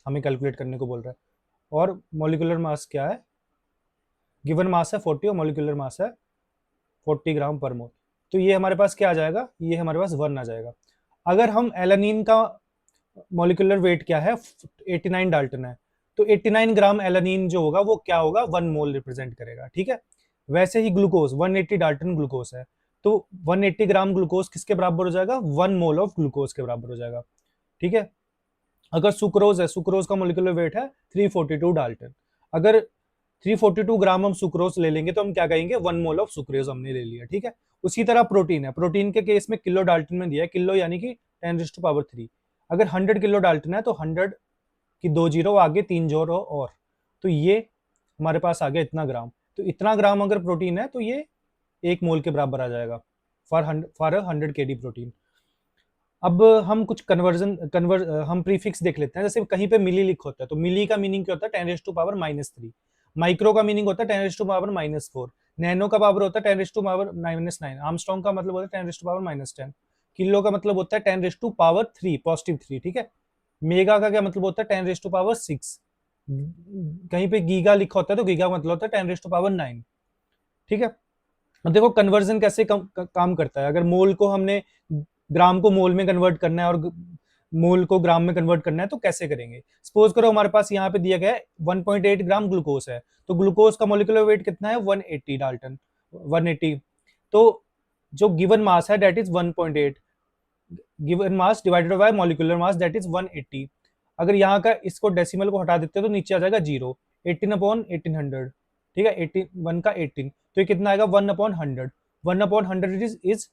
हमें कैलकुलेट करने को बोल रहा है। और मॉलिक्यूलर मास क्या है, गिवन मास है 40 और मॉलिक्यूलर मास है 40 ग्राम पर मोल। तो ये हमारे पास क्या आ जाएगा, ये हमारे पास 1 आ जाएगा। अगर हम एलानीन का मॉलिक्यूलर वेट क्या है, 89 डाल्टन है, तो 89 ग्राम एलानीन जो होगा वो क्या होगा, 1 मोल रिप्रेजेंट करेगा, ठीक है। वैसे ही ग्लूकोज 180 डाल्टन ग्लूकोज है, तो 180 ग्राम ग्लूकोज किसके बराबर हो जाएगा, 1 मोल ऑफ ग्लूकोज के बराबर हो जाएगा, ठीक है। अगर सुक्रोज है, सुक्रोज का मोलिकुलर वेट है 342 डाल्टन, अगर 342 ग्राम हम सुक्रोज ले लेंगे तो हम क्या कहेंगे, 1 मोल ऑफ सुक्रोज हमने ले लिया, ठीक है। उसी तरह प्रोटीन है, प्रोटीन के केस में किलो डाल्टन में दिया है, किलो यानी कि 10⁻³ अगर 100 किलो डाल्टन है तो 100 की 2 जीरो आगे 3 जीरो और, तो ये हमारे पास आ गया इतना ग्राम। तो इतना ग्राम अगर प्रोटीन है तो ये 1 मोल के बराबर आ जाएगा फॉर 100 kd प्रोटीन। अब हम कुछ हम प्रीफिक्स देख लेते हैं। जैसे कहीं पे मिली लिखा होता है तो मिली का मीनिंग क्या होता है, 10⁻⁻3। माइक्रो का मीनिंग होता है 10⁻⁻4। नैनो का पावर होता है 10⁻�9। आर्मस्ट्रॉन्ग का मतलब होता है 10⁻⁻10। किलो का मतलब होता है 10⁻3 पॉजिटिव 3, ठीक है। मेगा का क्या मतलब होता है 10⁻6। कहीं पे गीगा लिखा होता है तो गीगा का मतलब होता है 10⁻9, ठीक है। अब देखो कन्वर्जन कैसे काम करता है। अगर मोल को हमने ग्राम को मोल में कन्वर्ट करना है और मोल को ग्राम में कन्वर्ट करना है तो कैसे करेंगे। सपोज करो हमारे पास यहाँ पे दिया गया है 1.8 ग्राम ग्लूकोज है, तो ग्लूकोज का मोलिकुलर वेट कितना है, 180 डाल्टन, 180। तो जो गिवन मास है that is 1.8, given mass divided by molecular mass that is 180। अगर यहाँ का इसको डेसिमल को हटा देते हैं तो नीचे आ जाएगा 0, 18/1800, ठीक है। 1 का 18 तो ये कितना आएगा, 1/100। 1/100 इज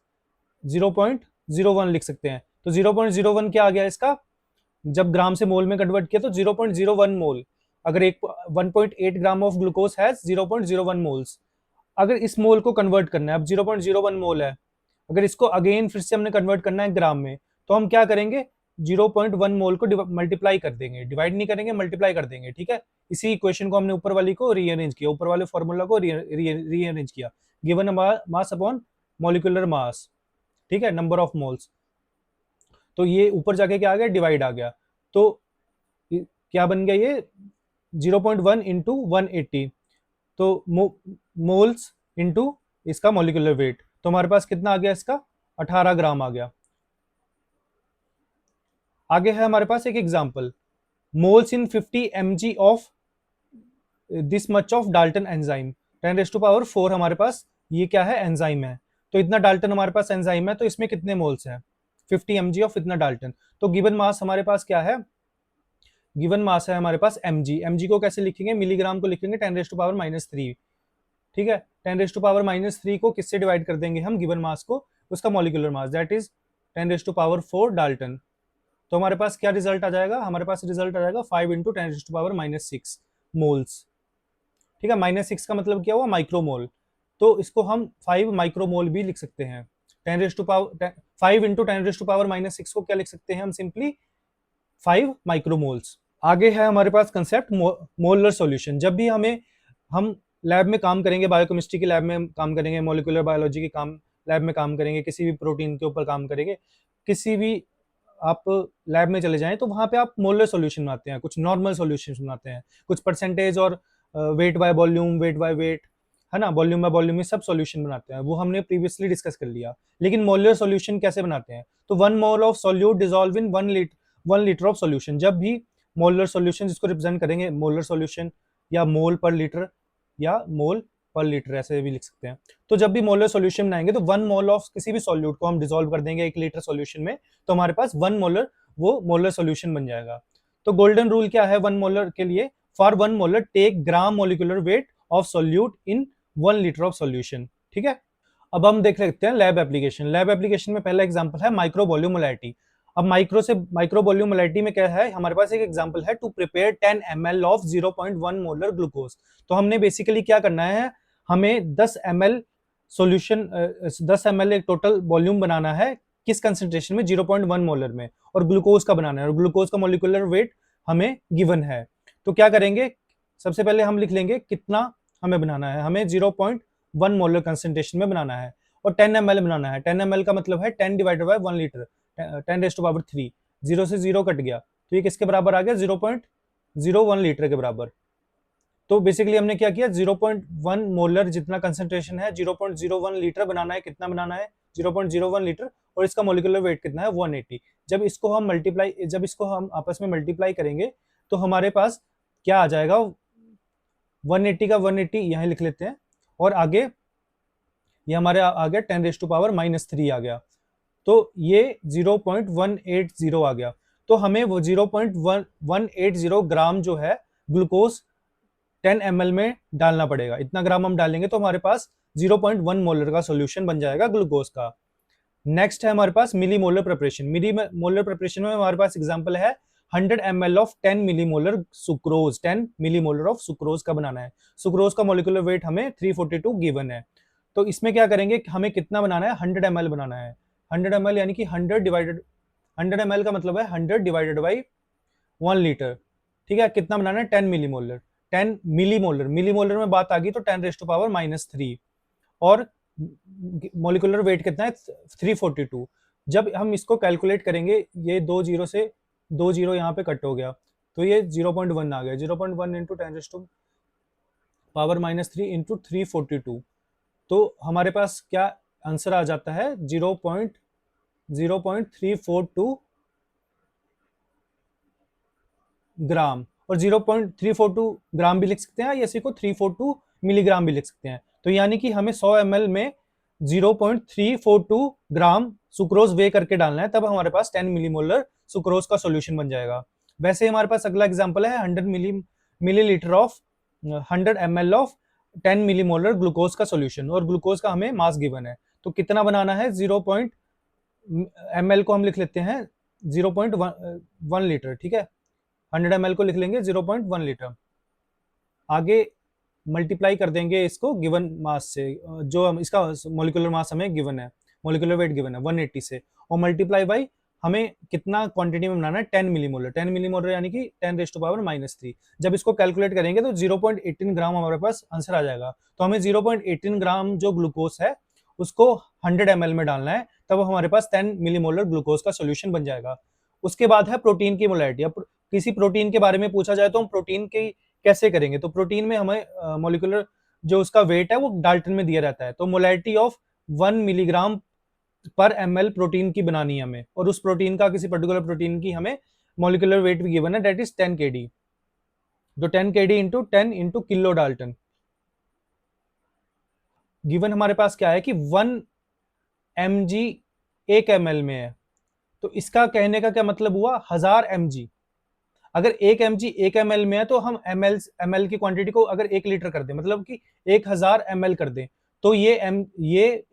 0.01 लिख सकते हैं। तो 0.01 क्या आ गया इसका, जब ग्राम से मोल में कन्वर्ट किया तो 0.01 मोल। अगर एक 1.8 ग्राम ऑफ ग्लूकोज है 0.01 मोल्स। अगर इस मोल को कन्वर्ट करना है, अब 0.01 मोल है, अगर इसको अगेन फिर से हमने कन्वर्ट करना है ग्राम में तो हम क्या करेंगे, 0.1 मोल को मल्टीप्लाई कर देंगे, डिवाइड नहीं करेंगे, मल्टीप्लाई कर देंगे, ठीक है। इसी इक्वेशन को हमने ऊपर वाली को रीअरेंज किया, ऊपर वाले फॉर्मूला को रीअरेंज किया, given mass upon molecular mass, ठीक है, नंबर ऑफ मोल्स। तो ये ऊपर जाके क्या आ गया, डिवाइड आ गया। तो क्या बन गया ये 0.1 इंटू 180, तो मोल्स इंटू इसका मॉलिक्यूलर वेट, तो हमारे पास कितना आ गया, इसका 18 ग्राम आ गया। आगे है हमारे पास एक example, moles in 50 mg of this much of Dalton enzyme, 10⁻⁴ हमारे पास ये क्या है, एंजाइम है। तो इतना डाल्टन हमारे पास एंजाइम है, तो इसमें कितने मोल्स हैं, 50 mg ऑफ इतना डाल्टन। तो गिवन मास हमारे पास क्या है, गिवन मास है हमारे पास mg। mg को कैसे लिखेंगे, मिलीग्राम को लिखेंगे 10⁻⁻3, ठीक है। 10⁻⁻3 को किससे डिवाइड कर देंगे हम, गिवन मास को, उसका molecular mass that is 10⁻⁴ Dalton. तो हमारे पास क्या रिजल्ट आ जाएगा, हमारे पास रिजल्ट आ जाएगा 5 इंटू 10⁻⁻6 मोल्स, ठीक है। -6 का मतलब क्या हुआ, माइक्रोमोल। तो इसको हम 5 माइक्रोमोल भी लिख सकते हैं। 5 इंटू 10⁻⁻6 को क्या लिख सकते हैं हम, सिंपली 5 माइक्रोमोल्स। आगे है हमारे पास कंसेप्ट मोलर सॉल्यूशन। जब भी हम लैब में काम करेंगे, बायोकेमिस्ट्री की लैब में काम करेंगे, मोलिकुलर बायोलॉजी के लैब में काम करेंगे, किसी भी प्रोटीन के ऊपर काम करेंगे, किसी भी आप लैब में चले जाएं तो वहां पे आप मोलर सॉल्यूशन बनाते हैं, कुछ नॉर्मल सॉल्यूशन बनाते हैं, कुछ परसेंटेज और wait by volume, wait by wait, है ना, वॉल्यूम बाय वॉल्यूम, ये सब सॉल्यूशन बनाते हैं, वो हमने प्रीवियसली डिस्कस कर लिया। लेकिन मोलर सॉल्यूशन कैसे बनाते हैं, तो 1 mole of solute dissolve in 1 litre of solution. जब भी मोलर सॉल्यूशन, जिसको रिप्रेजेंट करेंगे मोलर सॉल्यूशन या मोल पर लीटर या मोल पर लीटर, ऐसे भी लिख सकते हैं। तो जब भी मोलर सॉल्यूशन बनाएंगे तो 1 मोल ऑफ किसी भी सॉल्यूट को हम डिसॉल्व कर देंगे 1 लीटर सॉल्यूशन में, तो हमारे पास 1 मोलर वो मोलर सॉल्यूशन बन जाएगा। तो गोल्डन रूल क्या है 1 मोलर के लिए, for 1 molar take gram molecular weight of solute in 1 litre of solution, ठीक है। अब हम देख लेते हैं लैब एप्लीकेशन। लैब एप्लीकेशन में पहला एग्जांपल है माइक्रो वॉल्यूम मोलैरिटी। अब माइक्रो वॉल्यूम मोलैरिटी में क्या है, हमारे पास एक एग्जांपल है, to prepare 10 ml of 0.1 molar glucose. तो हमने बेसिकली क्या करना है, हमें 10 ml सॉल्यूशन 10 ml एक टोटल वॉल्यूम बनाना है, किस कंसेंट्रेशन में, 0.1 मोलर में, और ग्लूकोज का बनाना है, और ग्लूकोज का मोलिकुलर वेट हमें गिवन है। तो क्या करेंगे, सबसे पहले हम लिख लेंगे कितना हमें बनाना है, हमें 0.1 मोलर कंसेंट्रेशन में बनाना है और 10 ml बनाना है। 10 ml का मतलब है 10 डिवाइडेड बाय 1 लीटर, 10⁻3, 0 से 0 कट गया तो ये किसके बराबर आ गया, 0.01 लीटर के बराबर। तो बेसिकली हमने क्या किया, 0.1 मोलर जितना कंसेंट्रेशन है, 0.01 लीटर बनाना है, कितना बनाना है, 0.01 लीटर, और इसका मोलिकुलर वेट कितना है, 180। जब इसको हम आपस में मल्टीप्लाई करेंगे तो हमारे पास क्या आ जाएगा, 180 का 180 यहां लिख लेते हैं, और आगे ये हमारे आ गया 10⁻³ आ गया, तो ये 0.180 आ गया। तो हमें वो 0.180 ग्राम जो है ग्लूकोज 10 ml में डालना पड़ेगा। इतना ग्राम हम डालेंगे तो हमारे पास 0.1 मोलर का सोल्यूशन बन जाएगा ग्लूकोज का। नेक्स्ट है हमारे पास मिली मोलर प्रिपरेशन। मिली मोलर प्रिपरेशन में हमारे पास एग्जांपल है 100 ml of 10 millimolar sucrose. 10 millimolar of sucrose का बनाना है। सुक्रोज का मोलिकुलर वेट हमें 342 गिवन है। तो इसमें क्या करेंगे, हमें कितना बनाना है, 100 ml बनाना है। 100 ml यानी कि 100 डिवाइडेड, 100 ml का मतलब है 100 डिवाइडेड बाई 1 लीटर। ठीक है, कितना बनाना है, 10 मिलीमोलर। 10 मिलीमोलर, मिलीमोलर में बात आ गई तो 10⁻⁻³ और मोलिकुलर वेट कितना है, 342। जब हम इसको कैलकुलेट करेंगे, ये 2 जीरो से 2 जीरो यहाँ पे कट हो गया तो ये 0.1 आ गया। 0.1 इंटू 10⁻³ इंटू 342, तो हमारे पास क्या आंसर आ जाता है, 0.342 ग्राम। और 0.342 ग्राम भी लिख सकते हैं या इसी को 342 मिलीग्राम भी लिख सकते हैं। तो यानी कि हमें 100 ml में 0.342 ग्राम सुक्रोज वे करके डालना है, तब हमारे पास 10 मिलीमोलर सुक्रोज का सॉल्यूशन बन जाएगा। वैसे हमारे पास अगला एग्जांपल है 100 millilitre of 100 ml of 10 millimolar glucose का सॉल्यूशन, और ग्लूकोज का हमें मास गिवन है। तो कितना बनाना है, 0. ml को हम लिख लेते हैं 0.1 लीटर। ठीक है, 100 ml को लिख लेंगे 0.1 लीटर। आगे मल्टीप्लाई कर देंगे इसको गिवन मास से, जो हम इसका मोलिकुलर मास हमें गिवन है, मोलिकुलर वेट गिवन है 180 से, और मल्टीप्लाई बाई हमें कितना क्वांटिटी में बनाना है, 10 मिलीमोलर। 10 मिलीमोलर यानी कि 10⁻⁻3। जब इसको कैलकुलेट करेंगे तो 0.18 ग्राम हमारे पास आंसर आ जाएगा। तो हमें 0.18 ग्राम जो ग्लूकोज है उसको 100 ml में डालना है, तब हमारे पास 10 मिलीमोलर ग्लूकोज का सोल्यूशन बन जाएगा। उसके बाद है प्रोटीन की मोलैरिटी। अब किसी प्रोटीन के बारे में पूछा जाए तो हम प्रोटीन की कैसे करेंगे, तो प्रोटीन में हमें मोलिकुलर जो उसका वेट है वो डाल्टन में दिया रहता है। तो मोलैरिटी ऑफ 1 मिलीग्राम पर ml प्रोटीन की बनानी है हमें, और उस प्रोटीन का, किसी पर्टिकुलर प्रोटीन की हमें मोलिकुलर वेट भी गिवन है, दैट इज 10 kd। तो 10 kd into 10 into kilo Dalton. Given हमारे पास क्या है कि 1 mg 1 ml में है, तो इसका कहने का क्या मतलब हुआ, 1000 mg। अगर 1 mg 1 ml में है तो हम ml की क्वांटिटी को अगर 1 लीटर कर दें, मतलब कि 1000 ml कर दें, तो ये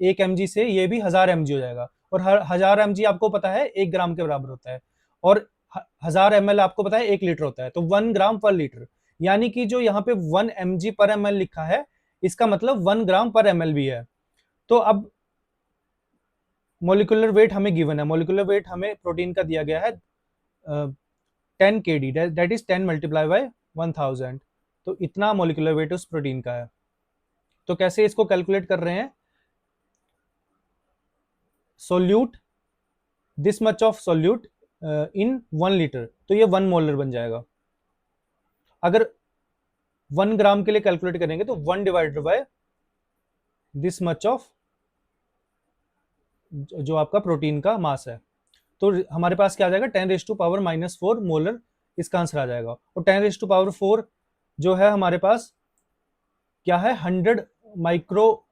1 mg से ये भी 1000 mg हो जाएगा। और 1000 mg आपको पता है 1 ग्राम के बराबर होता है, और 1000 ml आपको पता है 1 लीटर होता है, तो 1 ग्राम पर लीटर। यानी कि जो यहाँ पे 1 mg पर ml लिखा है, इसका मतलब 1 ग्राम पर ml भी है। तो अब मोलिकुलर वेट हमें गिवन है, मोलिकुलर वेट हमें प्रोटीन का दिया गया है 10 kd, that is 10 multiply by 1000। तो इतना मोलिकुलर वेट उस प्रोटीन का है। तो कैसे इसको कैलकुलेट कर रहे हैं, solute this much of solute in 1 litre, तो ये 1 मोलर बन जाएगा। अगर 1 ग्राम के लिए कैलकुलेट करेंगे तो 1 divided by this much of जो आपका प्रोटीन का मास है, तो हमारे पास क्या आ जाएगा, 10⁻⁻⁴ मोलर इसका आंसर आ जाएगा। और 10⁻⁴ जो है हमारे पास क्या है, 100 माइक्रो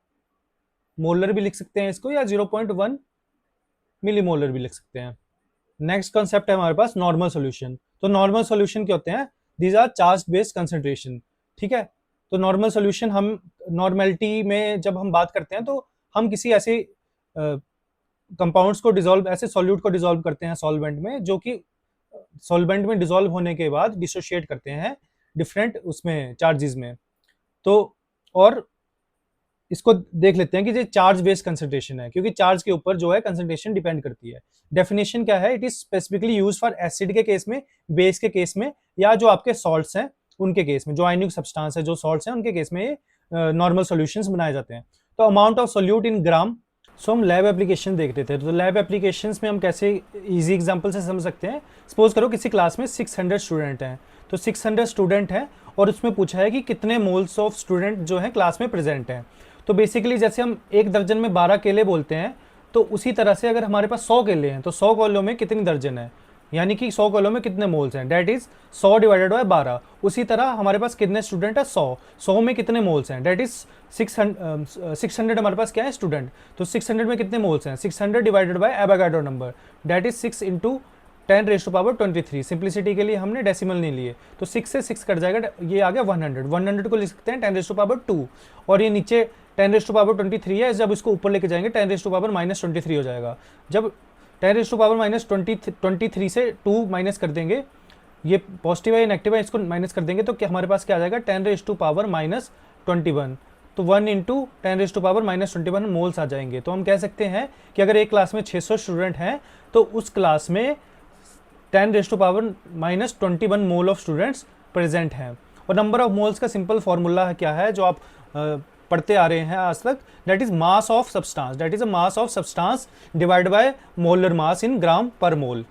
मोलर भी लिख सकते हैं इसको, या 0.1 मिलीमोलर भी लिख सकते हैं। नेक्स्ट कॉन्सेप्ट है हमारे पास नॉर्मल सॉल्यूशन। तो नॉर्मल सॉल्यूशन क्या होते हैं, these are charge based concentration. ठीक है, तो नॉर्मल सॉल्यूशन, हम नॉर्मेलिटी में जब हम बात करते हैं तो हम किसी ऐसे कंपाउंड्स को डिसॉल्व, ऐसे सॉल्यूट को डिसॉल्व करते हैं सॉल्वेंट में, जो कि सॉल्वेंट में डिसॉल्व होने के बाद डिसोशिएट करते हैं डिफरेंट उसमें चार्जेस में। तो और इसको देख लेते हैं कि ये चार्ज बेस्ड कंसंट्रेशन है, क्योंकि चार्ज के ऊपर जो है कंसंट्रेशन डिपेंड करती है। डेफिनेशन क्या है, it is specifically used for acid के केस में, बेस के केस में, या जो आपके सॉल्ट्स हैं उनके केस में, जो आयनिक सब्सटेंस है, जो सॉल्ट्स हैं उनके केस में नॉर्मल सॉल्यूशंस बनाए जाते हैं। तो अमाउंट ऑफ सोल्यूट इन ग्राम। सो हम लैब एप्लीकेशन देख रहे थे, तो लैब एप्लीकेशंस में हम कैसे इजी एग्जांपल से समझ सकते हैं। सपोज करो किसी क्लास में 600 स्टूडेंट हैं, तो 600 स्टूडेंट हैं और उसमें पूछा है कि कितने मोल्स ऑफ स्टूडेंट जो हैं क्लास में प्रेजेंट हैं। तो बेसिकली जैसे हम 1 दर्जन में 12 केले बोलते हैं, तो उसी तरह से अगर हमारे पास 100 केले हैं तो 100 केलों में कितनी दर्जन है, यानी कि 100 केलों में कितने मोल्स हैं, डेट इज 100 डिवाइडेड बाय 12। उसी तरह हमारे पास कितने स्टूडेंट है, 100 में कितने मोल्स हैं, डेट इज 600 हमारे पास क्या है, स्टूडेंट। तो 600 में कितने मोल्स हैं, 600 divided by Avogadro number, that is 6 into 10⁻23। Simplicity के लिए हमने डेसिमल नहीं लिए, तो 6 से 6 कट जाएगा, ये आ गया 100। 100 को लिख सकते हैं 10⁻2, और ये नीचे 10⁻23 है, जब इसको ऊपर लेके जाएंगे 10⁻−23 हो जाएगा। जब 10⁻−23 से 2 माइनस कर देंगे, ये पॉजिटिव है, नेगेटिव है, इसको माइनस कर देंगे तो क्या हमारे पास क्या आ जाएगा 10⁻−21। तो 1 इंटू 10⁻−21 मोल्स आ जाएंगे। तो हम कह सकते हैं कि अगर एक क्लास में 600 स्टूडेंट हैं तो उस क्लास में 10⁻−21 मोल ऑफ स्टूडेंट्स प्रेजेंट हैं। और नंबर ऑफ मोल्स का सिंपल फॉर्मूला क्या है जो आप पढ़ते आ रहे हैं आज तक, that is mass of substance, that is a mass of substance divide by molar mass in gram per mole.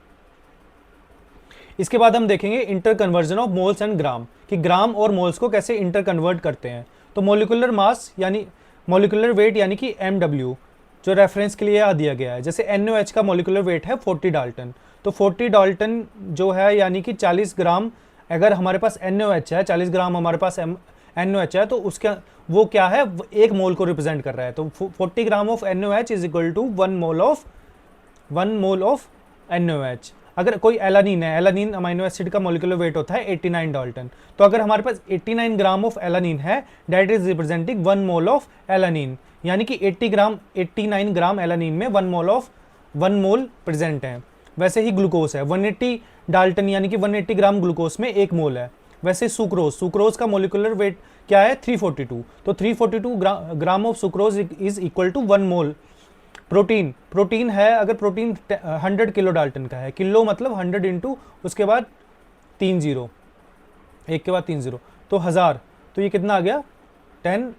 इसके बाद हम देखेंगे inter conversion of moles and gram, कि ग्राम और मोल्स को कैसे इंटर कन्वर्ट करते हैं। तो मोलिकुलर मास यानी मोलिकुलर वेट यानी कि MW जो रेफरेंस के लिए यहाँ दिया गया है, जैसे NaOH का मोलिकुलर वेट है 40 डाल्टन, तो 40 डाल्टन जो है यानी कि 40 ग्राम, अगर हमारे पास NaOH है 40 ग्राम हमारे पास NaOH है, तो उसके वो क्या है, एक मोल को रिप्रेजेंट कर रहा है। तो 40 gram of NaOH is equal to 1 mole of NaOH। अगर कोई एलानीन है, एलानीन अमीनो एसिड का मोलिकुलर वेट होता है 89 डाल्टन, तो अगर हमारे पास 89 ग्राम ऑफ एलानीन है, that is representing 1 mole of alanine, यानी कि 89 ग्राम एलानीन में 1 मोल प्रेजेंट है। वैसे ही ग्लूकोज है 180 डाल्टन यानी कि 180 ग्राम ग्लूकोज में 1 मोल है। वैसे सुक्रोज का मोलिकुलर वेट क्या है 342, तो 342 gram of sucrose is equal to 1 mole. Protein है, अगर प्रोटीन 100 किलो डाल्टन का है, किलो मतलब 100 इंटू उसके बाद 3 जीरो, एक के बाद 3 जीरो, तो 1000, तो ये कितना आ गया 10,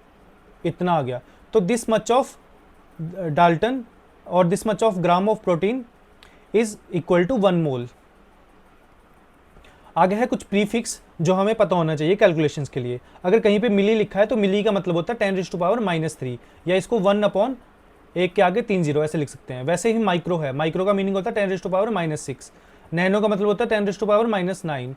इतना आ गया। तो दिस मच ऑफ डाल्टन और this much of gram of protein is equal to 1 mole. आगे है कुछ प्रीफिक्स जो हमें पता होना चाहिए कैलकुलेशंस के लिए। अगर कहीं पे मिली लिखा है तो मिली का मतलब होता है 10⁻⁻3, या इसको 1 एक के आगे 3 जीरो ऐसे लिख सकते हैं। वैसे ही माइक्रो है, माइक्रो का मीनिंग होता है 10⁻6। नैनो का मतलब होता है 10⁻9।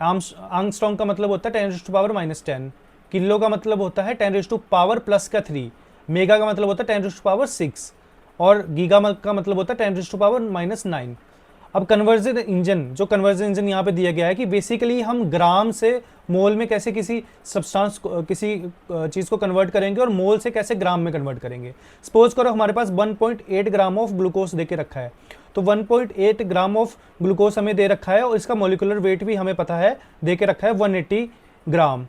आर्मस्ट्रॉन्ग का मतलब होता है 10⁻10। किलो का मतलब होता है 10⁻+3। मेगा का मतलब होता है 10⁻6, और गीगा का मतलब होता है 10⁻9। अब कन्वर्जन इंजन यहाँ पे दिया गया है कि बेसिकली हम ग्राम से मोल में कैसे किसी सब्सटेंस किसी चीज़ को कन्वर्ट करेंगे और मोल से कैसे ग्राम में कन्वर्ट करेंगे। सपोज करो हमारे पास 1.8 ग्राम ऑफ ग्लूकोज दे के रखा है, तो 1.8 ग्राम ऑफ ग्लूकोज हमें दे रखा है और इसका मोलिकुलर वेट भी हमें पता है, दे के रखा है 180 ग्राम।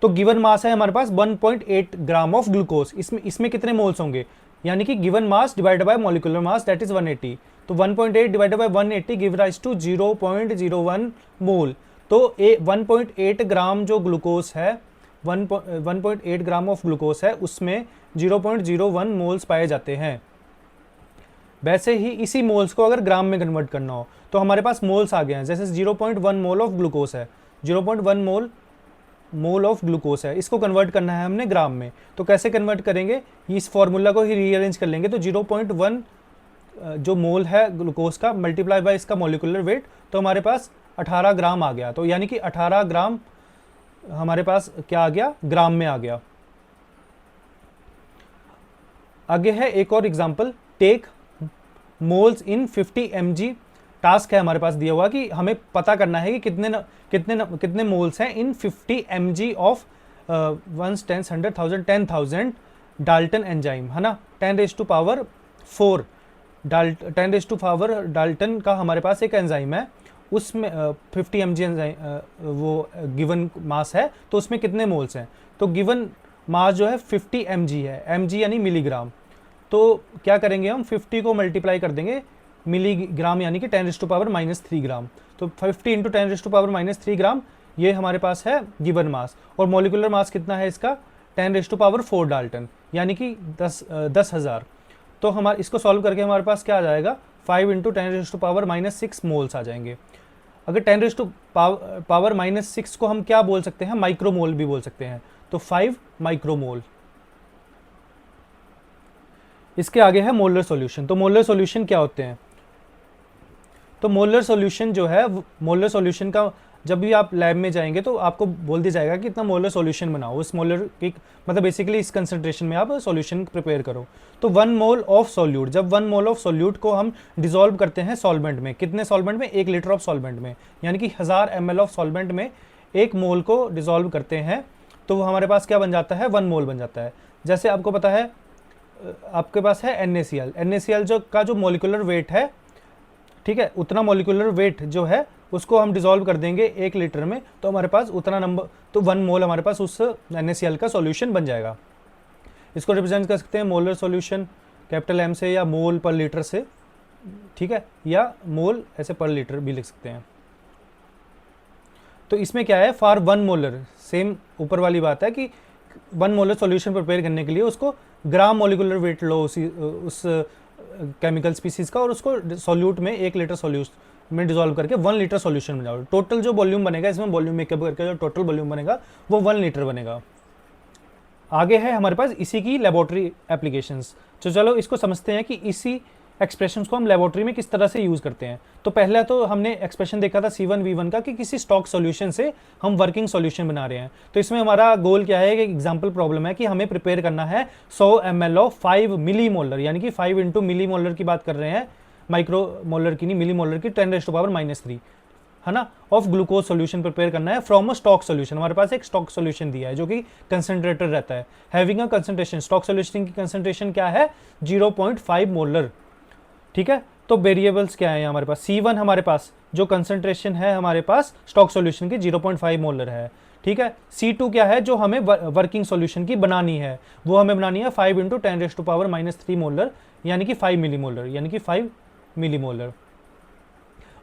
तो गिवन मास है हमारे पास 1.8 ग्राम ऑफ ग्लूकोज, इसमें कितने मोल्स होंगे, यानी कि given mass divide by molecular mass that is 180। तो 1.8 divided by 180 give rise to 0.01 mole. तो 1.8 ग्राम जो ग्लूकोज है, 1.8 ग्राम ऑफ ग्लूकोज है, उसमें 0.01 मोल्स पाए जाते हैं। वैसे ही इसी मोल्स को अगर ग्राम में कन्वर्ट करना हो तो हमारे पास मोल्स आ गए हैं, जैसे 0.1 मोल ऑफ ग्लूकोज है, 0.1 मोल ऑफ ग्लूकोज है, इसको कन्वर्ट करना है हमने ग्राम में। तो कैसे कन्वर्ट करेंगे, इस फॉर्मूला को ही रीअरेंज कर लेंगे। तो 0.1 जो मोल है ग्लूकोज का मल्टीप्लाई बाय इसका मोलिकुलर वेट, तो हमारे पास 18 ग्राम आ गया। तो यानी कि 18 ग्राम हमारे पास क्या आ गया, ग्राम में आ गया। आगे है एक और example, take moles in 50 mg। Task है हमारे पास दिया हुआ कि हमें पता करना है कि कितने मोल्स हैं इन 50 mg ऑफ 1 10 100 1000 10,000 डाल्टन एंजाइम, है ना। 10⁴ 10⁴ डाल्टन का हमारे पास एक एंजाइम है, उसमें 50 mg एंजाइम वो गिवन मास है, तो उसमें कितने मोल्स हैं। तो गिवन मास जो है 50 mg है, mg यानी मिलीग्राम। तो क्या करेंगे हम 50 को मल्टीप्लाई कर देंगे मिलीग्राम यानी कि 10⁻³ ग्राम। तो 50 इंटू 10⁻³ ग्राम ये हमारे पास है गिवन मास। और मोलिकुलर मास कितना है इसका 10⁴ डाल्टन यानी कि 10,000। तो हमारे इसको सॉल्व करके हमारे पास क्या आ जाएगा 5 इंटू 10⁻6 मोल्स आ जाएंगे। अगर 10⁻6 को हम क्या बोल सकते हैं, माइक्रोमोल भी बोल सकते हैं, तो 5 माइक्रोमोल। इसके आगे है मोलर सॉल्यूशन। तो मोलर सॉल्यूशन क्या होते हैं, तो मोलर सॉल्यूशन जो है, मोलर सॉल्यूशन का जब भी आप लैब में जाएंगे तो आपको बोल दिया जाएगा कि इतना मोलर सॉल्यूशन बनाओ, इस मोलर की मतलब बेसिकली इस कंसंट्रेशन में आप सॉल्यूशन प्रिपेयर करो। तो 1 मोल ऑफ सॉल्यूट, जब 1 मोल ऑफ सॉल्यूट को हम डिसॉल्व करते हैं सॉल्वेंट में, कितने सॉल्वेंट में, 1 लीटर ऑफ सॉल्वेंट में, यानी कि 1000 ml ऑफ सॉल्वेंट में 1 मोल को डिसॉल्व करते हैं, तो वो हमारे पास क्या बन जाता है, 1 मोल बन जाता है। जैसे आपको पता है आपके पास है NaCl, NaCl जो का जो मोलिकुलर वेट है, ठीक है, उतना मोलिकुलर वेट जो है उसको हम डिसॉल्व कर देंगे 1 लीटर में, तो हमारे पास उतना नंबर, तो 1 मोल हमारे पास उस NaCl का सॉल्यूशन बन जाएगा। इसको रिप्रेजेंट कर सकते हैं मोलर सॉल्यूशन कैपिटल M से या मोल पर लीटर से, ठीक है, या मोल ऐसे पर लीटर भी लिख सकते हैं। तो इसमें क्या है, फॉर 1 मोलर, सेम ऊपर वाली बात है कि 1 मोलर सॉल्यूशन प्रिपेयर करने के लिए उसको ग्राम मोलिकुलर वेट लो उस केमिकल स्पीसीज का, और उसको सॉल्यूट में 1 लीटर सॉल्यूशन में डिसॉल्व करके 1 लीटर सॉल्यूशन बनाओ। टोटल जो वॉल्यूम बनेगा इसमें वॉल्यूम मेकअप करके जो टोटल वॉल्यूम बनेगा वो 1 लीटर बनेगा। आगे है हमारे पास इसी की लेबोरेटरी एप्लीकेशंस। तो चलो इसको समझते हैं कि इसी एक्सप्रेशंस को हम लेबोरेटरी में किस तरह से यूज़ करते हैं। तो पहले तो हमने एक्सप्रेशन देखा था C1V1 का कि किसी स्टॉक सॉल्यूशन से हम वर्किंग सॉल्यूशन बना रहे हैं। तो इसमें हमारा गोल क्या है कि एग्जांपल प्रॉब्लम है कि हमें प्रिपेयर करना है 100 ml ऑफ 5 मिली मोलर, यानी कि 5 इंटू मिली मोलर की बात कर रहे हैं, माइक्रो मोलर की नहीं, मिली मोलर की, 10⁻⁻³ है ना, ऑफ ग्लूकोज सॉल्यूशन प्रिपेयर करना है फ्रॉम अ स्टॉक सॉल्यूशन। हमारे पास एक स्टॉक सॉल्यूशन दिया है जो कि कंसंट्रेटर रहता है, having a concentration, stock solution की कंसंट्रेशन क्या है, 0.5 मोलर, ठीक है। तो वेरिएबल्स क्या है हमारे पास, C1 हमारे पास जो कंसंट्रेशन है हमारे पास स्टॉक सॉल्यूशन की 0.5 मोलर है, ठीक है। C2 क्या है जो हमें वर्किंग सॉल्यूशन की बनानी है, वो हमें बनानी है 5 इंटू 10⁻³ मोलर, यानी कि 5 मिली मोलर, यानी कि 5 मिली मोलर।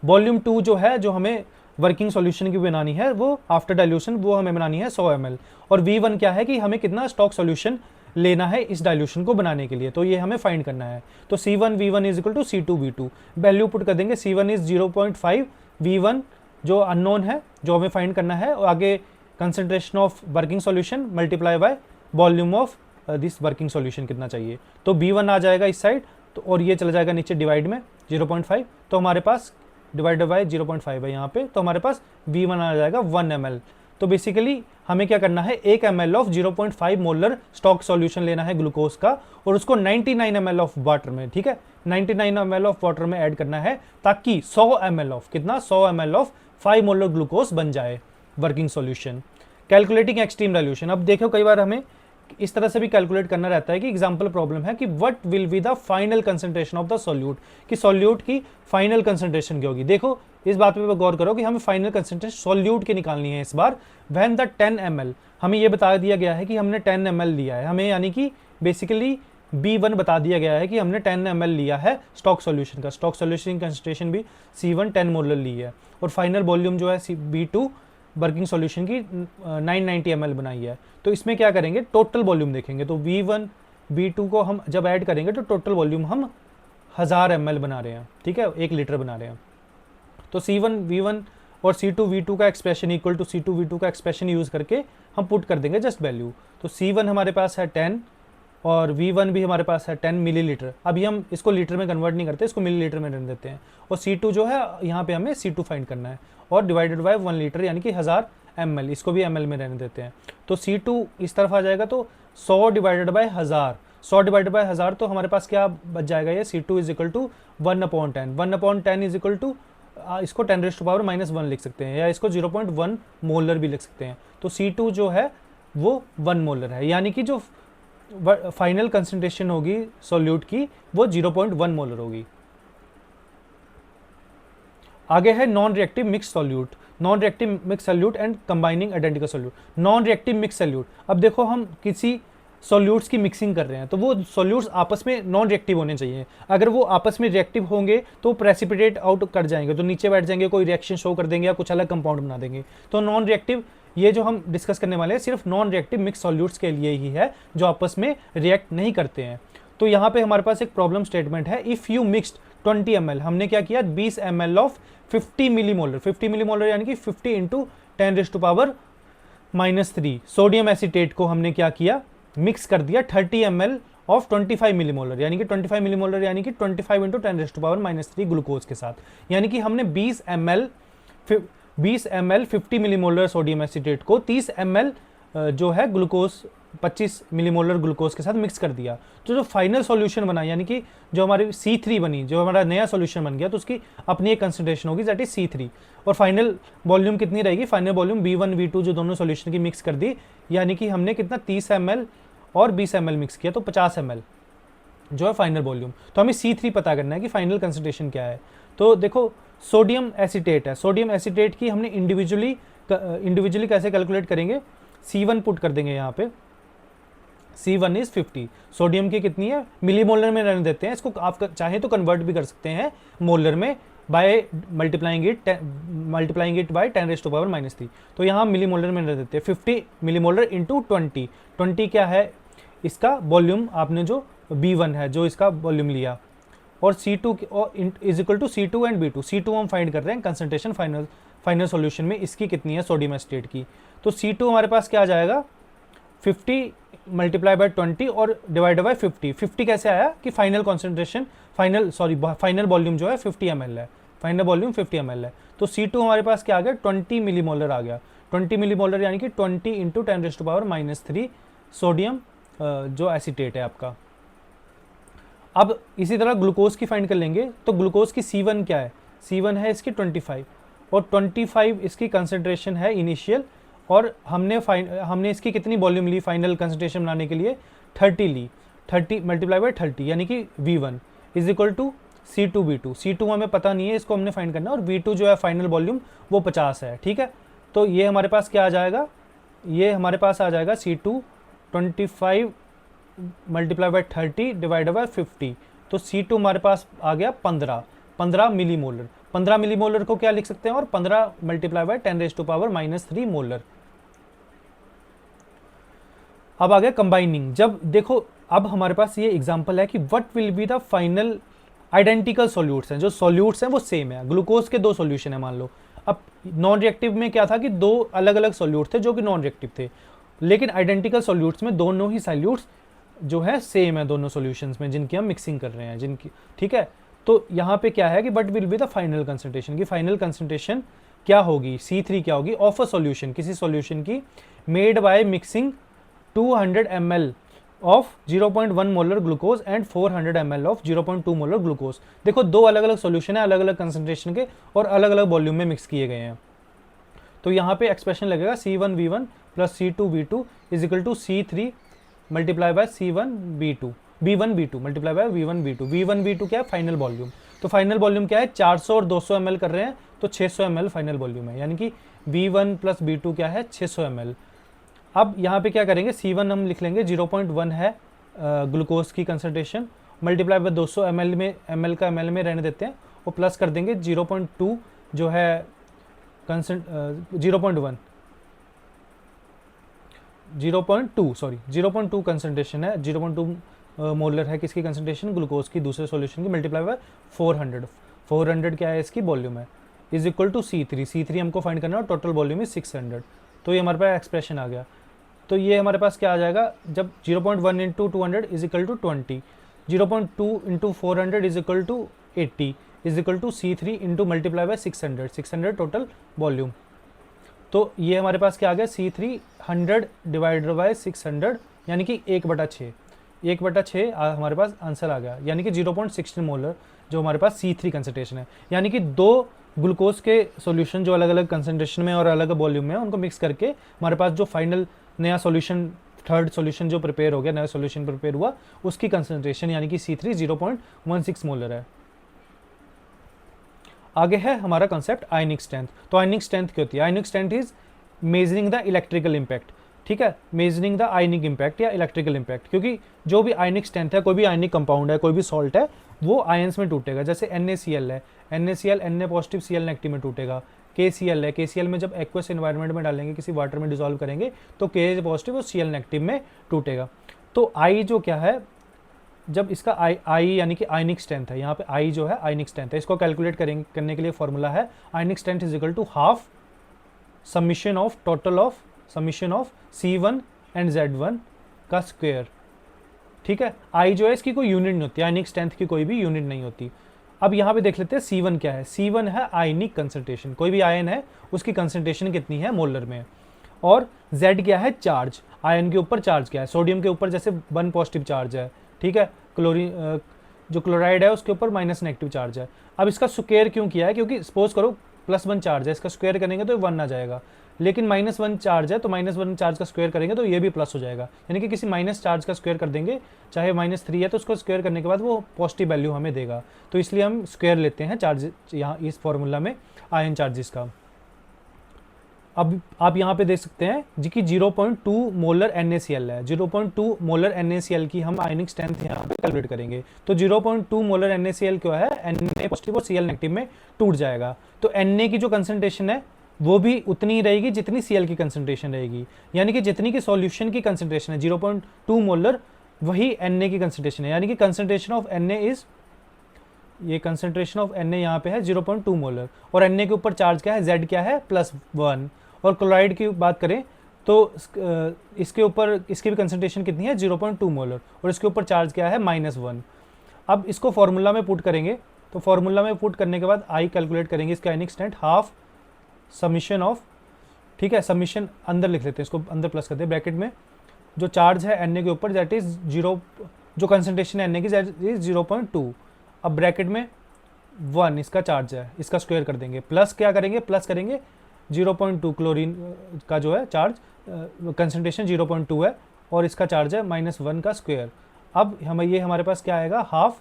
वॉल्यूम 2 जो है जो हमें वर्किंग सॉल्यूशन की बनानी है वो आफ्टर डाइल्यूशन, वो हमें बनानी है 100 ml। और V1 क्या है कि हमें कितना स्टॉक सॉल्यूशन लेना है इस डाइल्यूशन को बनाने के लिए, तो ये हमें फाइंड करना है। तो C1V1 is equal to C2V2, value put कर देंगे, C1 इज 0.5, V1 जो अननोन है जो हमें फाइंड करना है, और आगे concentration of working solution multiply by volume of this working solution कितना चाहिए। तो B1 आ जाएगा इस साइड, तो और ये चला जाएगा नीचे डिवाइड में 0.5, तो हमारे पास डिवाइडेड बाय 0.5 है यहाँ पे, तो हमारे पास V1 आ जाएगा 1 ml। तो बेसिकली हमें क्या करना है, 1 ml of 0.5 molar stock solution लेना है ग्लूकोज का, और उसको 99 ml ऑफ वाटर में, ठीक है, 99 ml ऑफ वाटर में ऐड करना है, ताकि 100 ml ऑफ कितना, 100 ml ऑफ 5 मोलर ग्लूकोज बन जाए working solution. Calculating extreme dilution, अब देखो कई बार हमें इस तरह से भी कैलकुलेट करना रहता है कि एग्जांपल प्रॉब्लम है कि what will be the final concentration of the solute, कि सॉल्यूट की फाइनल कंसंट्रेशन क्या होगी। देखो इस बात पे गौर करो कि हमें फाइनल कंसंट्रेशन सॉल्यूट की निकालनी है इस बार। व्हेन द 10 ml, हमें ये बता दिया गया है कि हमने 10 ml लिया है, हमें यानी कि बेसिकली B1 बता दिया गया है कि हमने 10 ml लिया है स्टॉक सॉल्यूशन का, स्टॉक सॉल्यूशन की कंसंट्रेशन भी C1 10 मोलर ली है, और फाइनल वॉल्यूम जो है B2 वर्किंग सॉल्यूशन की 990 ml बनाई है। तो इसमें क्या करेंगे, टोटल वॉल्यूम देखेंगे, तो V1 B2 को हम जब ऐड करेंगे तो टोटल वॉल्यूम हम 1000 ml बना रहे हैं, ठीक है, 1 लीटर बना रहे हैं। तो C1V1 और C2V2 का एक्सप्रेशन इक्वल टू C2V2 का एक्सप्रेशन यूज करके हम पुट कर देंगे जस्ट वैल्यू। तो C1 हमारे पास है 10 और V1 भी हमारे पास है 10 मिलीलीटर। अभी हम इसको लीटर में कन्वर्ट नहीं करते, इसको मिलीलीटर में रख देते हैं, और C2 जो है यहाँ पे हमें C2 फाइंड करना है, और डिवाइडेड बाय 1 लीटर यानी कि 1000 ml, इसको भी ml में रहने देते हैं। तो C2 इस तरफ आ जाएगा, तो 100 डिवाइडेड बाय 1000, 100 डिवाइडेड बाय 1000, तो हमारे पास क्या बच जाएगा, ये C2 is equal to 1/10, 1/10 is equal to, इसको 10⁻⁻1 लिख सकते हैं, या इसको 0.1 मोलर भी लिख सकते हैं। तो C2 जो है वो 1 मोलर है, यानी कि जो फाइनल कंसंट्रेशन होगी सॉल्यूट की वो 0.1 मोलर होगी। आगे है non reactive mix solute, non reactive mix solute and combining identical solute. Non reactive mix solute, अब देखो हम किसी सॉल्यूट्स की मिक्सिंग कर रहे हैं, तो वो सॉल्यूट्स आपस में नॉन रिएक्टिव होने चाहिए। अगर वो आपस में रिएक्टिव होंगे तो प्रेसिपिटेट आउट कर जाएंगे, तो नीचे बैठ जाएंगे, कोई रिएक्शन शो कर देंगे या कुछ अलग कंपाउंड बना देंगे। तो नॉन रिएक्टिव, ये जो हम डिस्कस करने वाले हैं सिर्फ नॉन रिएक्टिव मिक्स सॉल्यूट्स के लिए ही है, जो आपस में रिएक्ट नहीं करते हैं। तो यहाँ पे हमारे पास एक प्रॉब्लम स्टेटमेंट है, इफ़ यू मिक्सड 20 ml, हमने क्या किया 20 ml ऑफ 50 मिलीमोलर, 50 मिलीमोलर यानी कि 50 इंटू 10⁻⁻³ सोडियम एसीटेट को हमने क्या किया, मिक्स कर दिया 30 ml ऑफ 25 मिलीमोलर, यानी कि 25 मिलीमोलर यानी कि 25 इंटू 10⁻⁻³ ग्लूकोज के साथ, यानी कि हमने 20 ml 20 ml 50 millimolar sodium acetate को 30 ml जो है ग्लूकोज 25 मिलीमोलर ग्लूकोज के साथ मिक्स कर दिया, तो जो फाइनल सॉल्यूशन बना, यानी कि जो हमारी C3 बनी, जो हमारा नया सॉल्यूशन बन गया, तो उसकी अपनी एक कंसंट्रेशन होगी दैट इज C3। और फाइनल वॉल्यूम कितनी रहेगी? फाइनल वॉल्यूम V1 V2 जो दोनों सॉल्यूशन की मिक्स कर दी, यानी कि हमने कितना 30 ml और 20 ml मिक्स किया, तो 50 ml जो है फाइनल वॉल्यूम। तो हमें C3 पता करना है कि फाइनल कंसंट्रेशन क्या है। तो देखो सोडियम एसीटेट है, सोडियम एसीटेट की हमने इंडिविजुअली कैसे कैलकुलेट करेंगे? C1 पुट कर देंगे यहाँ पे, C1 इज 50। सोडियम की कितनी है? मिलीमोलर में रहने देते हैं इसको, आप चाहे तो कन्वर्ट भी कर सकते हैं मोलर में बाय मल्टीप्लाइंग इट बाय 10⁻⁻3। तो यहाँ मिलीमोलर में रहने देते हैं। 50 मिलीमोलर इंटू 20 क्या है इसका वॉल्यूम, आपने जो B1 है जो इसका वॉल्यूम लिया, और C2 is equal to C2 and B2। C2 हम फाइंड कर रहे हैं कंसंट्रेशन फाइनल सॉल्यूशन में इसकी कितनी है सोडियम एसीटेट की। तो C2 हमारे पास क्या आ जाएगा? 50 मल्टीप्लाई बाय 20 और डिवाइड बाय 50। 50 कैसे आया कि फाइनल कॉन्सेंट्रेशन फाइनल वॉल्यूम जो है 50 ml है, फाइनल वॉल्यूम 50 ml है। तो C2 हमारे पास क्या आ गया? 20 मिलीमोलर आ गया। 20 मिलीमोलर यानी कि 20 इंटू 10⁻⁻3 सोडियम जो एसीटेट है आपका। अब इसी तरह ग्लूकोज की फाइंड कर लेंगे, तो ग्लूकोज की C1 क्या है? C1 है इसकी 25, और 25 इसकी कंसंट्रेशन है इनिशियल, और हमने इसकी कितनी वॉल्यूम ली फाइनल कंसंट्रेशन बनाने के लिए? 30 ली। 30 मल्टीप्लाई बाय 30 यानी कि V1 is equal to C2 B2। C2 हमें पता नहीं है, इसको हमने फाइंड करना है, और V2 जो है फाइनल वॉल्यूम वो 50 है। ठीक है, तो ये हमारे पास क्या आ जाएगा? ये हमारे पास आ जाएगा C2 25 multiply by 30 divide by 50। तो C2 हमारे पास आ गया 15 मिलीमोलर। 15 मिलीमोलर को क्या लिख सकते हैं? और 15 मल्टीप्लाई बाय 10⁻⁻3 मोलर। अब आ गया कंबाइनिंग। जब देखो अब हमारे पास ये एग्जांपल है कि what will be the final identical solutes हैं, जो सॉल्यूट्स हैं वो सेम है, ग्लूकोज के दो सॉल्यूशन है मान लो। अब नॉन रिएक्टिव में क्या था कि दो अलग अलग सॉल्यूट थे जो कि नॉन रिएक्टिव थे, लेकिन आइडेंटिकल सॉल्यूट्स में दोनों ही सॉल्यूट्स जो है सेम है दोनों सॉल्यूशंस में जिनकी हम मिक्सिंग कर रहे हैं जिनकी। ठीक है, तो यहाँ पे क्या है कि but will be the final concentration, की फाइनल कंसंट्रेशन क्या होगी? C3 क्या होगी? ऑफ अ सॉल्यूशन, किसी सॉल्यूशन की, made by mixing 200 ml of 0.1 molar glucose and 400 ml of 0.2 molar glucose. देखो दो अलग अलग सॉल्यूशन है, अलग अलग कंसंट्रेशन के और अलग अलग वॉल्यूम में मिक्स किए गए हैं। तो यहाँ पे एक्सप्रेशन लगेगा C1 V1 plus C2 V2 is equal to C3 multiply by C1 B1 B2 multiply by V1 B2। V1 B2 क्या है? Final volume. तो फाइनल वॉल्यूम क्या है? 400 और 200 ml कर रहे हैं, तो 600 ml फाइनल वॉल्यूम है, यानी कि V1 प्लस B2 क्या है? 600 ml। अब यहाँ पे क्या करेंगे? C1 हम लिख लेंगे 0.1 है ग्लूकोज की कंसंट्रेशन, मल्टीप्लाई बाय 200 ml में, ml का ml में रहने देते हैं, और प्लस कर देंगे 0.2 जो है 0.2 कंसंट्रेशन है, 0.2 मोलर है किसकी कंसंट्रेशन? ग्लूकोज की दूसरे सॉल्यूशन की, मल्टीप्लाई बाय 400 क्या है इसकी वॉल्यूम है, इज इक्वल टू C3 हमको फाइंड करना है, टोटल वॉल्यूम इज 600। तो ये हमारे पास एक्सप्रेशन आ गया। तो ये हमारे पास क्या आ जाएगा? जब 0.1 into 200 is equal to 20, 0.2 into 400 is equal to 80 is equal to C3 into multiply by 600 total volume. तो ये हमारे पास क्या आ गया? C3 100 डिवाइडेड बाय 600 यानी कि 1/6 हमारे पास आंसर आ गया, यानी कि 0.16 मोलर जो हमारे पास C3 कंसंट्रेशन है। यानी कि दो ग्लूकोज के सॉल्यूशन जो अलग अलग कंसंट्रेशन में और अलग वॉल्यूम में है, उनको मिक्स करके हमारे पास जो फाइनल नया सॉल्यूशन, थर्ड सॉल्यूशन जो प्रिपेयर हो गया, नया सॉल्यूशन प्रिपेयर हुआ, उसकी कंसंट्रेशन यानी कि C3 0.16 मोलर है। आगे है हमारा कंसेप्ट आयनिक स्ट्रेंथ। तो आयनिक स्ट्रेंथ क्या होती है? Ionic strength is measuring the electrical impact. ठीक है, मेजरिंग द आयनिक इम्पैक्ट या इलेक्ट्रिकल इम्पैक्ट, क्योंकि जो भी आयनिक स्ट्रेंथ है, कोई भी आयनिक कंपाउंड है, कोई भी सॉल्ट है, वो आयंस में टूटेगा। जैसे NaCl है, NaCl Na positive Cl negative में टूटेगा। KCl है, KCl में जब एक्वस एनवायरनमेंट में डालेंगे, किसी वाटर में डिसॉल्व करेंगे, तो Ka पॉजिटिव और Cl नेगेटिव में टूटेगा। तो I जो क्या है, जब इसका I यानी कि आयनिक स्ट्रेंथ है, यहाँ पे I जो है आयनिक स्ट्रेंथ है, इसको कैलकुलेट करने के लिए फॉर्मूला है ionic strength is equal to half summation of total of summation of C1 and Z1 का स्क्वायर। ठीक है, I जो है इसकी कोई यूनिट नहीं होती, आयनिक स्ट्रेंथ की कोई भी यूनिट नहीं होती। अब यहाँ पे देख लेते हैं C1 क्या है। C1 है आयनिक कंसंट्रेशन, कोई भी आयन है उसकी कंसंट्रेशन कितनी है मोलर में। और Z क्या है, चार्ज, आयन के ऊपर चार्ज क्या है। सोडियम के ऊपर जैसे 1 पॉजिटिव चार्ज है, ठीक है, क्लोरीन जो क्लोराइड है उसके ऊपर माइनस नेगेटिव चार्ज है। अब इसका स्क्वायर क्यों किया है, क्योंकि सपोज करो +1 चार्ज है, इसका स्क्वायर करेंगे तो 1 आ जाएगा, लेकिन -1 चार्ज है तो -1 चार्ज का स्क्वायर करेंगे तो ये भी प्लस हो जाएगा, यानी कि किसी माइनस चार्ज का स्क्वायर कर देंगे, चाहे -3 है तो उसको स्क्वायर करने के बाद वो पॉजिटिव वैल्यू हमें देगा। तो इसलिए हम स्क्वायर लेते हैं चार्ज यहाँ इस फॉर्मूला में आयन चार्जेस का। अब आप यहाँ पे देख सकते हैं जी कि 0.2 मोलर NaCl है। 0.2 मोलर NaCl की हम आयनिक स्ट्रेंथ यहाँ पे कैलकुलेट करेंगे। तो 0.2 मोलर NaCl क्या है, Na पॉजिटिव और Cl नेगेटिव में टूट जाएगा। तो Na की जो कंसंट्रेशन है वो भी उतनी ही रहेगी जितनी Cl की कंसंट्रेशन रहेगी, यानी कि जितनी की सॉल्यूशन की कंसंट्रेशन है 0.2 मोलर, वही Na की कंसंट्रेशन है, यानी कि कंसंट्रेशन ऑफ Na इज, ये कंसंट्रेशन ऑफ Na यहाँ पे है 0.2 मोलर, और Na के ऊपर चार्ज क्या है, Z क्या है, +1। और क्लोराइड की बात करें तो इसके ऊपर इसकी भी कंसंट्रेशन कितनी है, 0.2 मोलर, और इसके ऊपर चार्ज क्या है, -1। अब इसको फॉर्मूला में पुट करेंगे, तो फॉर्मूला में पुट करने के बाद आई कैलकुलेट करेंगे इसका आयनिक स्ट्रेंथ, हाफ समीशन ऑफ, ठीक है, समीशन अंदर लिख लेते हैं, इसको अंदर प्लस करते हैं ब्रैकेट में, जो चार्ज है Na के ऊपर दैट इज 0, जो कंसंट्रेशन है Na की दैट इज 0.2। अब ब्रैकेट में 1 इसका चार्ज है, इसका स्क्वायर कर देंगे, प्लस क्या करेंगे, प्लस करेंगे 0.2 क्लोरीन का जो है चार्ज, कंसंट्रेशन 0.2 है और इसका चार्ज है -1 का स्क्वायर। अब हम ये हमारे पास क्या आएगा, half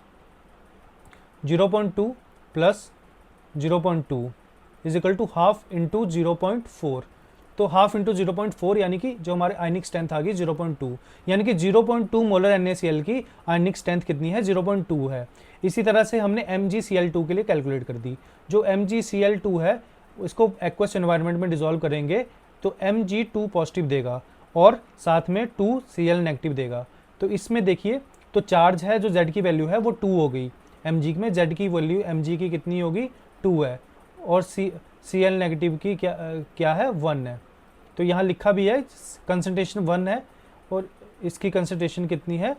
0.2 plus 0.2 is equal to half into 0.4। तो हाफ इंटू 0.4 यानी कि जो हमारे आयनिक स्ट्रेंथ आ गई 0.2, यानी कि 0.2 मोलर NaCl की आयनिक स्ट्रेंथ कितनी है, 0.2 है। इसी तरह से हमने MgCl2 के लिए कैलकुलेट कर दी। जो MgCl2 है इसको एक्वस एनवायरनमेंट में डिसॉल्व करेंगे तो Mg2 पॉजिटिव देगा और साथ में 2Cl नेगेटिव देगा। तो इसमें देखिए, तो चार्ज है जो Z की वैल्यू है वो 2 हो गई, Mg में Z की वैल्यू Mg की कितनी होगी, 2 है, और Cl नेगेटिव की क्या है, 1 है। तो यहाँ लिखा भी है कंसंट्रेशन 1 है और इसकी कंसंट्रेशन कितनी है,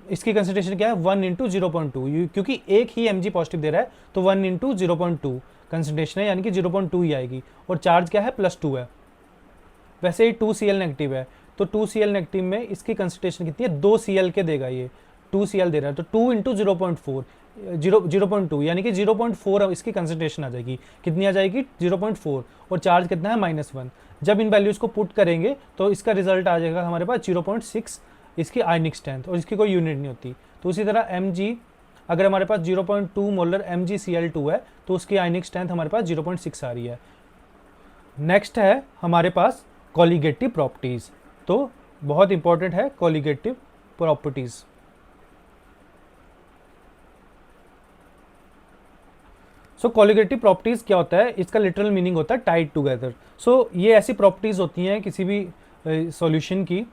इसकी कंसंट्रेशन क्या है, 1 इंटू 0.2, क्योंकि एक ही Mg पॉजिटिव दे रहा है तो 1 इंटू 0.2 कंसंट्रेशन है, यानी कि 0.2 ही आएगी, और चार्ज क्या है, +2 है। वैसे ही 2Cl नेगेटिव है तो 2Cl नेगेटिव में इसकी कंसंट्रेशन कितनी है, 2Cl के देगा, ये 2Cl दे रहा है तो 2 इंटू 0.2 यानी कि 0.4 इसकी कंसंट्रेशन आ जाएगी, कितनी आ जाएगी, 0.4, और चार्ज कितना है, -1। जब इन वैल्यूज को पुट करेंगे तो इसका रिजल्ट आ जाएगा हमारे पास 0.6 इसकी आयनिक स्ट्रेंथ, और इसकी कोई यूनिट नहीं होती। तो उसी तरह Mg, अगर हमारे पास 0.2 मोलर MgCl2 है तो उसकी आयनिक स्ट्रेंथ हमारे पास 0.6 आ रही है। नेक्स्ट है हमारे पास कॉलिगेटिव प्रॉपर्टीज, तो बहुत इंपॉर्टेंट है कॉलिगेटिव प्रॉपर्टीज। सो कॉलिगेटिव प्रॉपर्टीज क्या होता है, इसका लिटरल मीनिंग होता है टाइड टुगेदर। सो ये ऐसी प्रॉपर्टीज होती हैं किसी भी सॉल्यूशन की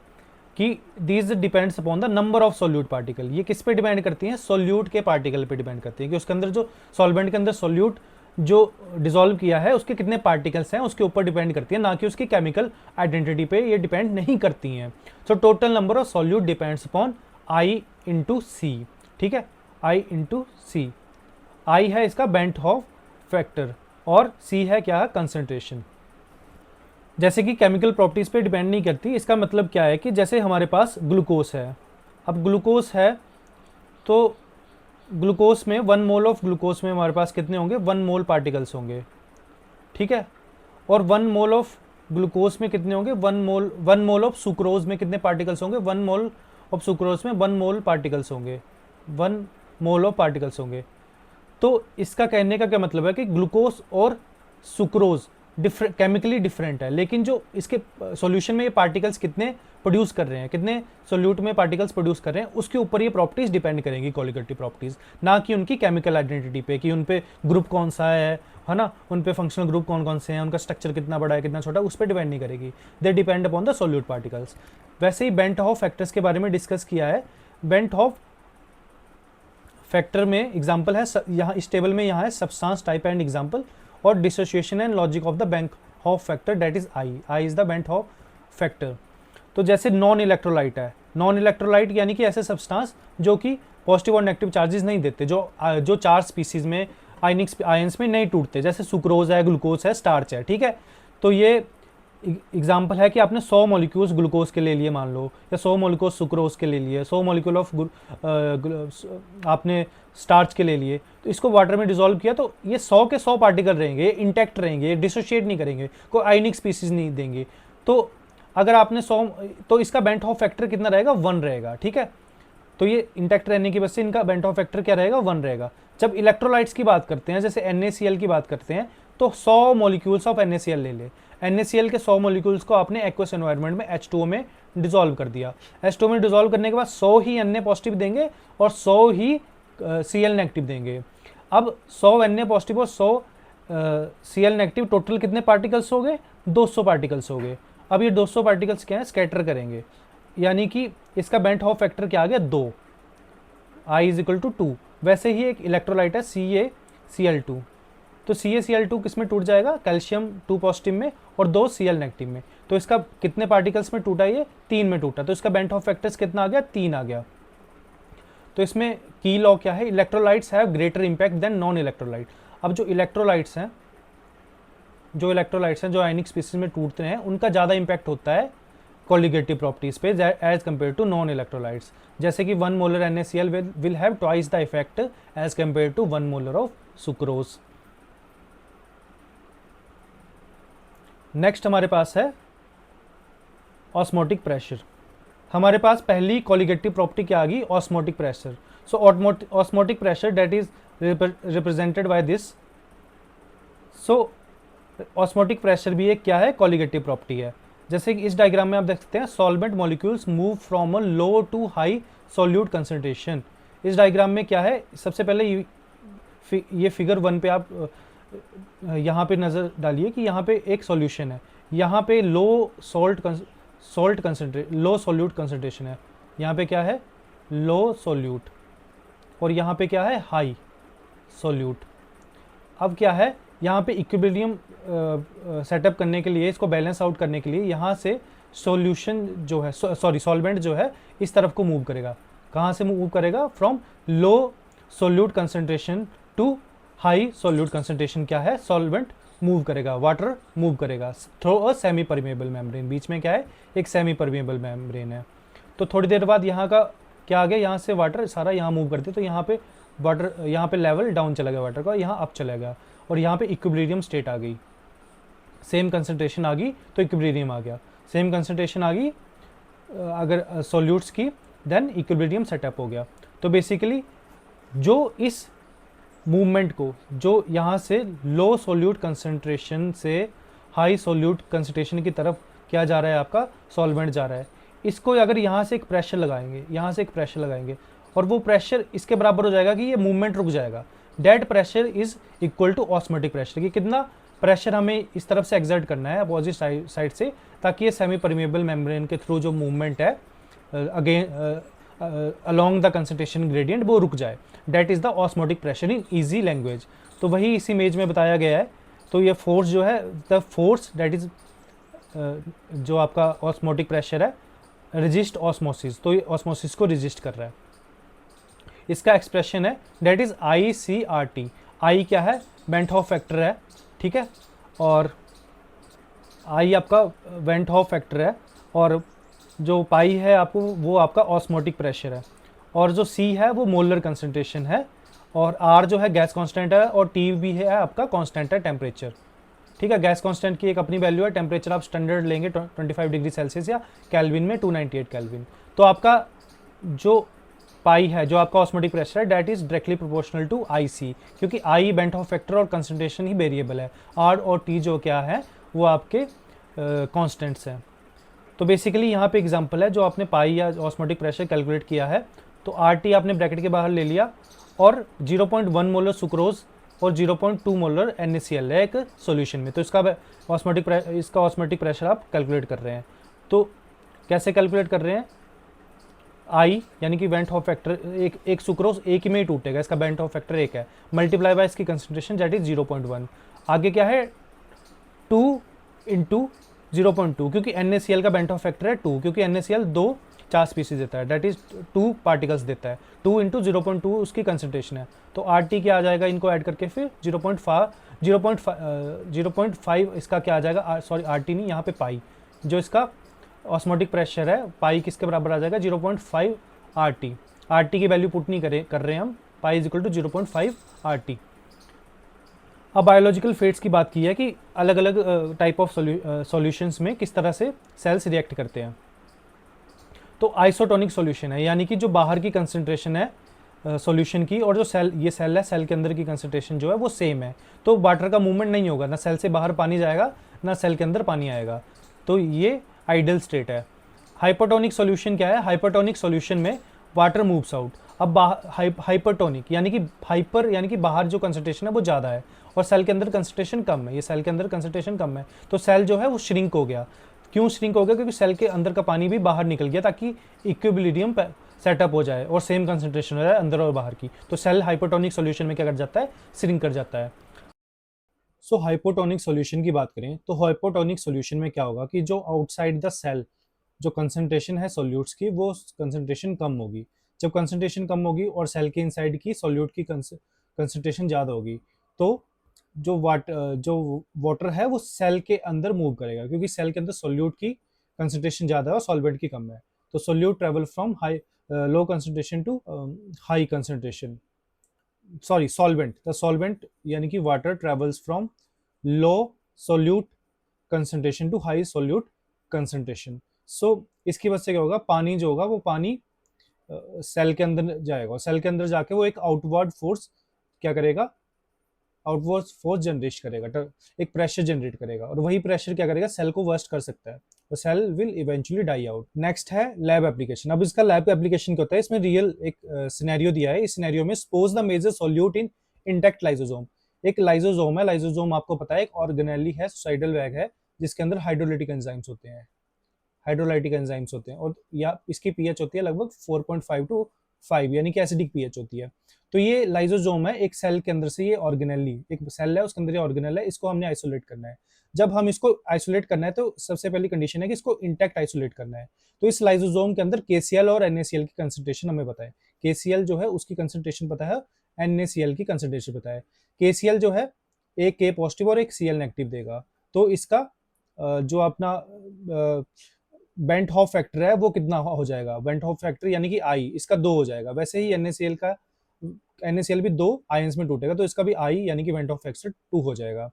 कि these depends upon the number of solute particle. ये किस पे डिपेंड करती हैं, सोल्यूट के पार्टिकल पे डिपेंड करती है, कि उसके अंदर जो सॉल्वेंट के अंदर सोल्यूट जो डिसॉल्व किया है उसके कितने पार्टिकल्स हैं उसके ऊपर डिपेंड करती है, ना कि उसकी केमिकल आइडेंटिटी पे ये डिपेंड नहीं करती हैं। So total number of solute depends upon I into c, ठीक है, I इंटू सी। I है इसका बेंट हॉफ फैक्टर और C है क्या है, कंसंट्रेशन। जैसे कि केमिकल प्रॉपर्टीज़ पे डिपेंड नहीं करती, इसका मतलब क्या है कि जैसे हमारे पास ग्लूकोज है, अब ग्लूकोज है तो ग्लूकोज में 1 मोल ऑफ ग्लूकोज में हमारे पास कितने होंगे, 1 मोल पार्टिकल्स होंगे, ठीक है, और 1 मोल ऑफ ग्लूकोज में कितने होंगे, 1 मोल ऑफ सुक्रोज में कितने पार्टिकल्स होंगे, 1 मोल ऑफ सुक्रोज में 1 मोल पार्टिकल्स होंगे, 1 मोल ऑफ पार्टिकल्स होंगे। तो इसका कहने का क्या मतलब है कि ग्लूकोज और सुक्रोज केमिकली डिफरेंट है, लेकिन जो इसके सॉल्यूशन में ये पार्टिकल्स कितने प्रोड्यूस कर रहे हैं, कितने सोल्यूट में पार्टिकल्स प्रोड्यूस कर रहे हैं, उसके ऊपर ये प्रॉपर्टीज डिपेंड करेंगी कॉलिगेटिव प्रॉपर्टीज, ना कि उनकी केमिकल आइडेंटिटी पे, कि उन पे ग्रुप कौन सा है ना, उन पे फंक्शनल ग्रुप कौन कौन से हैं, उनका स्ट्रक्चर कितना बड़ा है कितना छोटा, उस पर डिपेंड नहीं करेगी। They depend upon the solute particles. वैसे ही बेंट हॉफ फैक्टर्स के बारे में डिस्कस किया है। बेंट हॉफ फैक्टर में एग्जाम्पल है यहाँ इस टेबल में, यहाँ है सब्सटेंस टाइप एंड एग्जाम्पल, और dissociation and logic of the bent Hoff factor that is I is the bent Hoff factor. तो जैसे नॉन इलेक्ट्रोलाइट है, नॉन इलेक्ट्रोलाइट यानी कि ऐसे सब्सटेंस जो कि पॉजिटिव और नेगेटिव चार्जेस नहीं देते, जो चार स्पीसीज में आयंस में नहीं टूटते, जैसे सुक्रोज है, ग्लूकोज है, स्टार्च है, ठीक है। तो ये एग्जाम्पल है कि आपने 100 मॉलिक्यूल्स ग्लूकोज के ले लिए मान लो, या 100 मॉलिक्यूल सुक्रोज के ले लिए, 100 मॉलिक्यूल ऑफ आपने स्टार्च के ले लिए, तो इसको वाटर में डिसॉल्व किया तो ये 100 के 100 पार्टिकल रहेंगे, ये इंटैक्ट रहेंगे, ये डिसोशिएट नहीं करेंगे, कोई आयनिक स्पीसीज नहीं देंगे। तो अगर आपने 100, तो इसका बेंट हॉफ फैक्टर कितना रहेगा, 1 रहेगा, ठीक है। तो ये इंटैक्ट रहने की वजह से इनका बेंट हॉफ फैक्टर क्या रहेगा, 1 रहेगा। जब इलेक्ट्रोलाइट्स की बात करते हैं, जैसे NaCl की बात करते हैं, तो 100 मॉलिक्यूल्स ऑफ NaCl ले ले, NaCl के 100 मॉलिक्यूल्स को आपने एक्वस एनवायरनमेंट में H2O में डिसॉल्व कर दिया। H2O में डिसॉल्व करने के बाद 100 ही Na पॉजिटिव देंगे और 100 ही Cl नेगेटिव देंगे। अब 100 Na पॉजिटिव और 100 Cl नेगेटिव, टोटल कितने पार्टिकल्स हो गए, 200 पार्टिकल्स हो गए। अब ये 200 पार्टिकल्स क्या है, स्कैटर करेंगे, यानी कि इसका बेंट हॉफ फैक्टर क्या आ गया, 2, I = 2। वैसे ही एक इलेक्ट्रोलाइट है CaCl2, तो CaCl2 किस में टूट जाएगा, कैल्शियम 2 पॉजिटिव में और 2 Cl नेगेटिव में। तो इसका कितने पार्टिकल्स में टूटा, ये 3 में टूटा, तो इसका बेंट हॉफ फैक्टर्स कितना आ गया, 3 आ गया। तो इसमें की लॉ क्या है, electrolytes have greater impact than non electrolyte. अब जो इलेक्ट्रोलाइट्स हैं, जो आयनिक स्पीसीज में टूटते हैं, उनका ज़्यादा इंपैक्ट होता है कोलिगेटिव प्रॉपर्टीज पे as compare to non electrolytes. जैसे कि 1 molar NaCl will have twice the effect as compare to 1 molar of sucrose. Next हमारे पास है ऑस्मोटिक प्रेशर। हमारे पास पहली कोलिगेटिव प्रॉपर्टी क्या आ गई, osmotic pressure. So osmotic pressure that is represented by this. So osmotic pressure भी एक क्या है, कोलिगेटिव प्रॉपर्टी है। जैसे कि इस डायग्राम में आप देख सकते हैं, solvent molecules move from a low to high solute concentration. इस डायग्राम में क्या है, सबसे पहले ये फिगर 1 पे आप यहाँ पे नज़र डालिए कि यहाँ पे एक सॉल्यूशन है, यहाँ पे लो सॉल्यूट कंसंट्रेशन है, यहाँ पे क्या है, लो सॉल्यूट, और यहाँ पे क्या है, हाई सॉल्यूट। अब क्या है, यहाँ पे इक्विलिब्रियम सेटअप करने के लिए, इसको बैलेंस आउट करने के लिए, यहाँ से सॉल्यूशन जो है, सॉल्वेंट जो है, इस तरफ को मूव करेगा। कहाँ से मूव करेगा, from low solute concentration to high solute concentration. क्या है, सॉल्वेंट मूव करेगा, वाटर मूव करेगा through a semi permeable membrane. बीच में क्या है, एक सेमी परमेबल मेम्ब्रेन है। तो थोड़ी देर बाद यहाँ का क्या आ गया, यहाँ से वाटर सारा यहाँ मूव करते, तो यहाँ पे वाटर, यहाँ पे लेवल डाउन चला गया वाटर का, यहाँ अप चला गया, और यहाँ पे इक्विलिब्रियम स्टेट आ गई, सेम कंसंट्रेशन आ गई तो इक्विलिब्रियम आ गया, सेम कंसंट्रेशन आ गई अगर सॉल्यूट्स की, देन इक्विलिब्रियम सेटअप हो गया। तो बेसिकली जो इस मूवमेंट को, जो यहाँ से लो सॉल्यूट कंसंट्रेशन से हाई सॉल्यूट कंसंट्रेशन की तरफ क्या जा रहा है, आपका सॉल्वेंट जा रहा है, इसको अगर यहाँ से एक प्रेशर लगाएंगे, यहाँ से एक प्रेशर लगाएंगे, और वो प्रेशर इसके बराबर हो जाएगा कि ये मूवमेंट रुक जाएगा। That pressure is equal to osmotic pressure, कि कितना प्रेशर हमें इस तरफ से एक्सर्ट करना है अपोजिट साइड से, ताकि ये सेमी परमेबल मेम्ब्रेन के थ्रू जो मूवमेंट है again along the concentration gradient, वो रुक जाए। That is the osmotic pressure in easy language. तो वही इस इमेज में बताया गया है। तो ये फोर्स जो है, द फोर्स डेट इज जो आपका ऑस्मोटिक प्रेशर है, रेजिस्ट ऑस्मोसिस, तो ये ऑस्मोसिस को रेजिस्ट कर रहा है। इसका एक्सप्रेशन है डेट इज ICRT। आई क्या है, वेंट हॉफ फैक्टर है, ठीक है, और आई आपका वेंट हॉफ फैक्टर है, और जो पाई है आपको, वो आपका ऑस्मोटिक प्रेशर है, और जो सी है वो मोलर कंसंट्रेशन है, और आर जो है गैस कांस्टेंट है, और टी भी है आपका कांस्टेंट है, टेम्परेचर, ठीक है। गैस कांस्टेंट की एक अपनी वैल्यू है, टेम्परेचर आप स्टैंडर्ड लेंगे 25 डिग्री सेल्सियस या केल्विन में 298 केल्विन। तो आपका जो पाई है, जो आपका ऑस्मोटिक प्रेशर है, that is directly proportional to IC, क्योंकि आई बेंट ऑफ फैक्टर और कंसंट्रेशन ही वेरिएबल है, आर और टी जो क्या है वो आपके कांस्टेंट्स हैं। तो बेसिकली यहाँ पे एग्जांपल है, जो आपने पाई या ऑस्मोटिक प्रेशर कैलकुलेट किया है, तो RT आपने ब्रैकेट के बाहर ले लिया, और 0.1 मोलर सुक्रोज और 0.2 मोलर NaCl है एक सॉल्यूशन में। तो इसका ऑस्मोटिक प्रेशर आप कैलकुलेट कर रहे हैं। तो कैसे कैलकुलेट कर रहे हैं, आई यानी कि बेंट हॉफ फैक्टर, एक सुक्रोज एक ही में ही टूटेगा, इसका बेंट हॉफ फैक्टर 1 है, मल्टीप्लाई बाय इसकी कंसंट्रेशन दैट इज 0.1। आगे क्या है, 2 × 0.2, क्योंकि NaCl का बेंट ऑफ फैक्टर है 2, क्योंकि NaCl 2 4 स्पीसीज देता है, दैट इज 2 पार्टिकल्स देता है, 2 इंटू 0.2 उसकी कंसनट्रेशन है। तो आर टी क्या आ जाएगा, इनको ऐड करके फिर 0.5 इसका क्या आ जाएगा, सॉरी आर टी नहीं, यहाँ पे पाई, जो इसका ऑस्मोटिक प्रेशर है पाई किसके बराबर आ जाएगा, 0.5 आर टी। आर टी की वैल्यू पुट नहीं कर रहे हैं हम, pi is equal to 0.5 R T. अब बायोलॉजिकल फेट्स की बात की है कि अलग अलग टाइप ऑफ सॉल्यूशंस में किस तरह से सेल्स रिएक्ट करते हैं। तो आइसोटोनिक सॉल्यूशन है, यानी कि जो बाहर की कंसंट्रेशन है सॉल्यूशन की, और जो सेल है, सेल के अंदर की कंसंट्रेशन जो है वो सेम है, तो वाटर का मूवमेंट नहीं होगा, ना सेल से बाहर पानी जाएगा ना सेल के अंदर पानी आएगा, तो ये आइडियल स्टेट है। हाइपोटोनिक सॉल्यूशन क्या है, हाइपोटोनिक सॉल्यूशन में वाटर मूव्स आउट। अब हाइपरटोनिक यानी कि हाइपर यानी कि बाहर जो कंसंट्रेशन है वो ज़्यादा है और सेल के अंदर कंसंट्रेशन कम है, ये सेल के अंदर कंसंट्रेशन कम है, तो सेल जो है वो श्रिंक हो गया। क्यों श्रिंक हो गया, क्योंकि सेल के अंदर का पानी भी बाहर निकल गया ताकि इक्विलिब्रियम सेटअप हो जाए और सेम कंसंट्रेशन हो जाए अंदर और बाहर की। तो सेल हाइपोटोनिक सॉल्यूशन में क्या कर जाता है, श्रिंक कर जाता है। सो हाइपोटोनिक सॉल्यूशन की बात करें तो हाइपोटोनिक सॉल्यूशन में क्या होगा कि जो आउटसाइड द सेल जो कंसंट्रेशन है सॉल्यूट्स की, वो कंसंट्रेशन कम होगी। जब कंसंट्रेशन कम होगी और सेल के इनसाइड की सॉल्यूट की कंसंट्रेशन ज़्यादा होगी, तो जो वाटर है वो सेल के अंदर मूव करेगा, क्योंकि सेल के अंदर सॉल्यूट की कंसंट्रेशन ज़्यादा है और सॉल्वेंट की कम है। तो solute travel from high low concentration to high concentration, sorry solvent, the solvent यानी कि water travels from low solute concentration to high solute concentration. So इसकी वजह से क्या होगा, पानी जो होगा वो पानी सेल के अंदर जाएगा, सेल के अंदर जाके वो एक आउटवर्ड फोर्स क्या करेगा, आउटवर्ड फोर्स जनरेट करेगा, एक प्रेशर जनरेट करेगा, और वही प्रेशर क्या करेगा, सेल को वर्स्ट कर सकता है, तो cell will eventually die out. Next है लैब एप्लीकेशन। अब इसका लैब एप्लीकेशन क्या होता है, इसमें रियल एक सिनेरियो दिया है। इस सिनेरियो में suppose the major solute in intact lysosome. एक लाइसोसोम है, लाइसोसोम आपको पता है एक ऑर्गेनेली है, सुसाइडल बैग है, जिसके अंदर हाइड्रोलाइटिक एंजाइम्स होते हैं, हाइड्रोलाइटिक एंजाइम्स होते हैं, और या इसकी पीएच होती है लगभग 4.5 टू 5, यानी कि एसिडिक पीएच होती है। तो ये लाइसोसोम है, एक सेल के अंदर से ये ऑर्गेनेली एक सेल है, उसके अंदर ये ऑर्गेनेल है, इसको हमने आइसोलेट करना है। जब हम इसको आइसोलेट करना है तो सबसे पहली कंडीशन है कि इसको इंटैक्ट आइसोलेट करना है। तो इस लाइसोसोम के अंदर केसीएल और एनएसीएल की कंसंट्रेशन हमें पता है। केसीएल जो है उसकी कंसंट्रेशन पता है, एनएसीएल की कंसंट्रेशन पता है। केसीएल जो है एक के पॉजिटिव और एक सीएल नेगेटिव देगा, तो इसका जो अपना बेंट हॉफ फैक्टर है वो कितना हो जाएगा, बेंट हॉफ फैक्टर यानी कि आई, इसका 2 हो जाएगा। वैसे ही एनएसीएल का, एनएसीएल भी 2 आयंस में टूटेगा, तो इसका भी आई यानी कि बेंट हॉफ फैक्टर 2 हो जाएगा।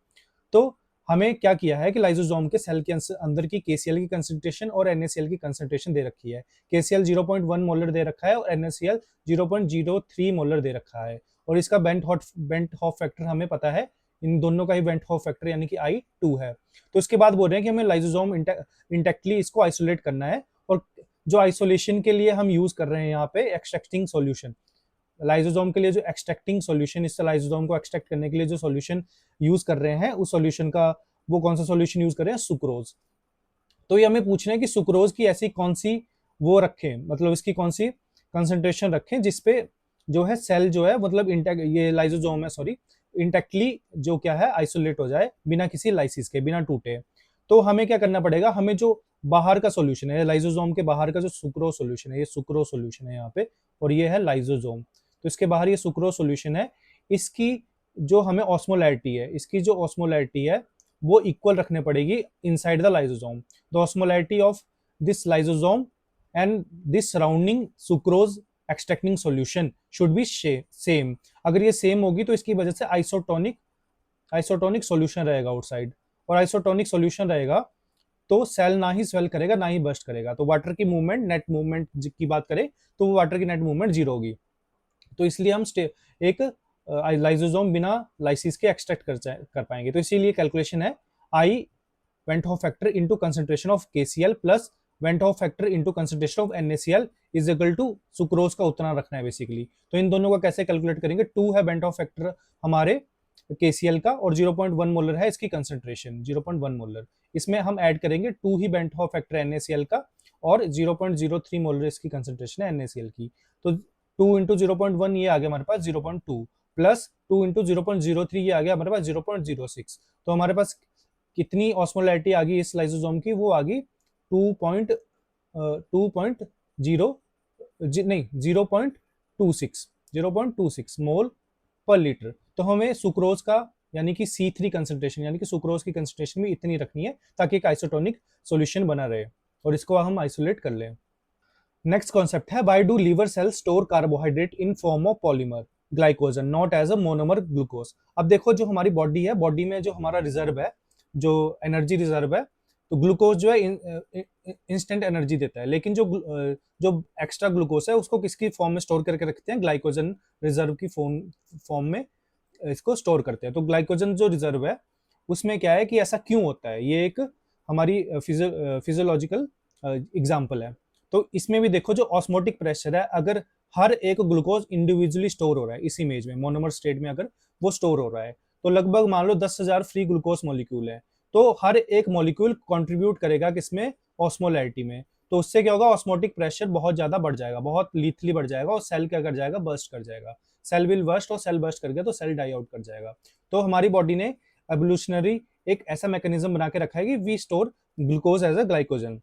तो हमें क्या किया है कि लाइसोसोम के सेल के अंदर की केसीएल की कंसंट्रेशन और एनएसीएल की कंसंट्रेशन दे रखी है। केसीएल 0.1 मोलर दे रखा है और एनएसीएल 0.03 मोलर दे रखा है, और इसका बेंट हॉफ फैक्टर हमें पता है, इन दोनों का ही बेंट हॉफ फैक्टर यानी कि आई 2 है। तो इसके बाद बोल रहे हैं कि हमें लाइसोसोम इंटेक्टली इसको आइसोलेट करना है, और जो आइसोलेशन के लिए हम यूज कर रहे हैं यहाँ पे एक्सट्रैक्टिंग सॉल्यूशन, लाइसोसोम के लिए जो एक्सट्रैक्टिंग सॉल्यूशन, इससे लाइसोसोम को एक्सट्रैक्ट करने के लिए जो सॉल्यूशन यूज कर रहे हैं, उस सॉल्यूशन का वो कौन सा सॉल्यूशन यूज कर रहे हैं, सुक्रोज। तो ये हमें पूछना है कि सुक्रोज की ऐसी कौन सी वो रखें, मतलब इसकी कौन सी कंसंट्रेशन रखें जिसपे जो है सेल जो है, मतलब इंटेक्ट, ये लाइसोसोम है सॉरी, इंटेक्टली जो क्या है आइसोलेट हो जाए बिना किसी लाइसिस के, बिना टूटे। तो हमें क्या करना पड़ेगा, हमें जो बाहर का सॉल्यूशन है, लाइसोसोम के बाहर का जो सुक्रो सॉल्यूशन है, ये सुक्रो सॉल्यूशन है यहाँ पे, और ये है लाइसोसोम। तो इसके बाहर ये सुक्रो सॉल्यूशन है, इसकी जो हमें ऑस्मोलैरिटी है, इसकी जो ऑस्मोलैरिटी है वो इक्वल रखने पड़ेगी inside the lysosome. The osmolarity of this lysosome and this surrounding sucrose extracting solution should be same. अगर ये सेम होगी तो इसकी वजह से आइसोटोनिक सॉल्यूशन रहेगा आउटसाइड, और आइसोटोनिक सॉल्यूशन रहेगा तो सेल ना ही स्वेल करेगा ना ही बर्स्ट करेगा, तो वाटर की मूवमेंट, नेट मूवमेंट की बात करें तो वो वाटर की नेट मूवमेंट 0 होगी। तो इसलिए हम एक लाइसोसोम बिना लाइसिस के एक्सट्रैक्ट कर पाएंगे। तो इसीलिए कैलकुलेशन है i van't Hoff factor into concentration of KCl plus van't Hoff factor into concentration of NaCl is equal to sucrose का उतना रखना है बेसिकली। तो इन दोनों का कैसे कैलकुलेट करेंगे, 2 है वेंट हॉफ फैक्टर हमारे केसीएल का, और 0.1 मोलर है इसकी कंसंट्रेशन, 0.1 मोलर। इसमें हम ऐड करेंगे 2 ही बेंट हॉफ फैक्टर एनएसीएल का, और 0.03 मोलर इसकी कंसंट्रेशन है एनएसीएल की। तो 2 इंटू 0.1 ये आ गया हमारे पास 0.2, प्लस 2 इंटू 0.03 ये आ गया हमारे पास 0.06। तो हमारे पास कितनी ऑस्मोलैरिटी आ गई इस लाइसोसोम की, वो आ गई 2.2 0.26 मोल पर लीटर। तो हमें सुक्रोज का यानी कि C3 कंसंट्रेशन यानी कि सुक्रोज की कंसंट्रेशन भी इतनी रखनी है ताकि एक आइसोटोनिक सॉल्यूशन बना रहे और इसको हम आइसोलेट कर लें। नेक्स्ट कॉन्सेप्ट है, why do liver cells store carbohydrate in form of polymer glycogen not as a monomer glucose. अब देखो जो हमारी बॉडी है, बॉडी में जो हमारा रिजर्व है, जो एनर्जी रिजर्व है, तो ग्लूकोज जो है इंस्टेंट एनर्जी देता है, लेकिन जो एक्स्ट्रा ग्लूकोज है उसको किसकी फॉर्म में स्टोर करके रखते हैं, ग्लाइकोजन रिजर्व की फॉर्म में इसको स्टोर करते हैं। तो ग्लाइकोजन जो रिजर्व है उसमें क्या है कि ऐसा क्यों होता है, ये एक हमारी फिजियोलॉजिकल एग्जाम्पल है। तो इसमें भी देखो जो ऑस्मोटिक प्रेशर है, अगर हर एक ग्लूकोज इंडिविजुअली स्टोर हो रहा है इस इमेज में मोनोमर स्टेट में, अगर वो स्टोर हो रहा है तो लगभग मान लो 10,000 फ्री ग्लूकोज मॉलिक्यूल है, तो हर एक मॉलिक्यूल कंट्रीब्यूट करेगा किसमें, ऑस्मोलैरिटी में। तो उससे क्या होगा, ऑस्मोटिक प्रेशर बहुत ज्यादा बढ़ जाएगा, बहुत लीथली बढ़ जाएगा और सेल क्या कर जाएगा, बर्स्ट कर जाएगा। सेल विल बर्स्ट, और सेल बर्स्ट कर गया तो सेल डाई आउट कर जाएगा। तो हमारी बॉडी ने एवोल्यूशनरी एक ऐसा मैकेनिज्म बना के रखा है कि we store glucose as a glycogen.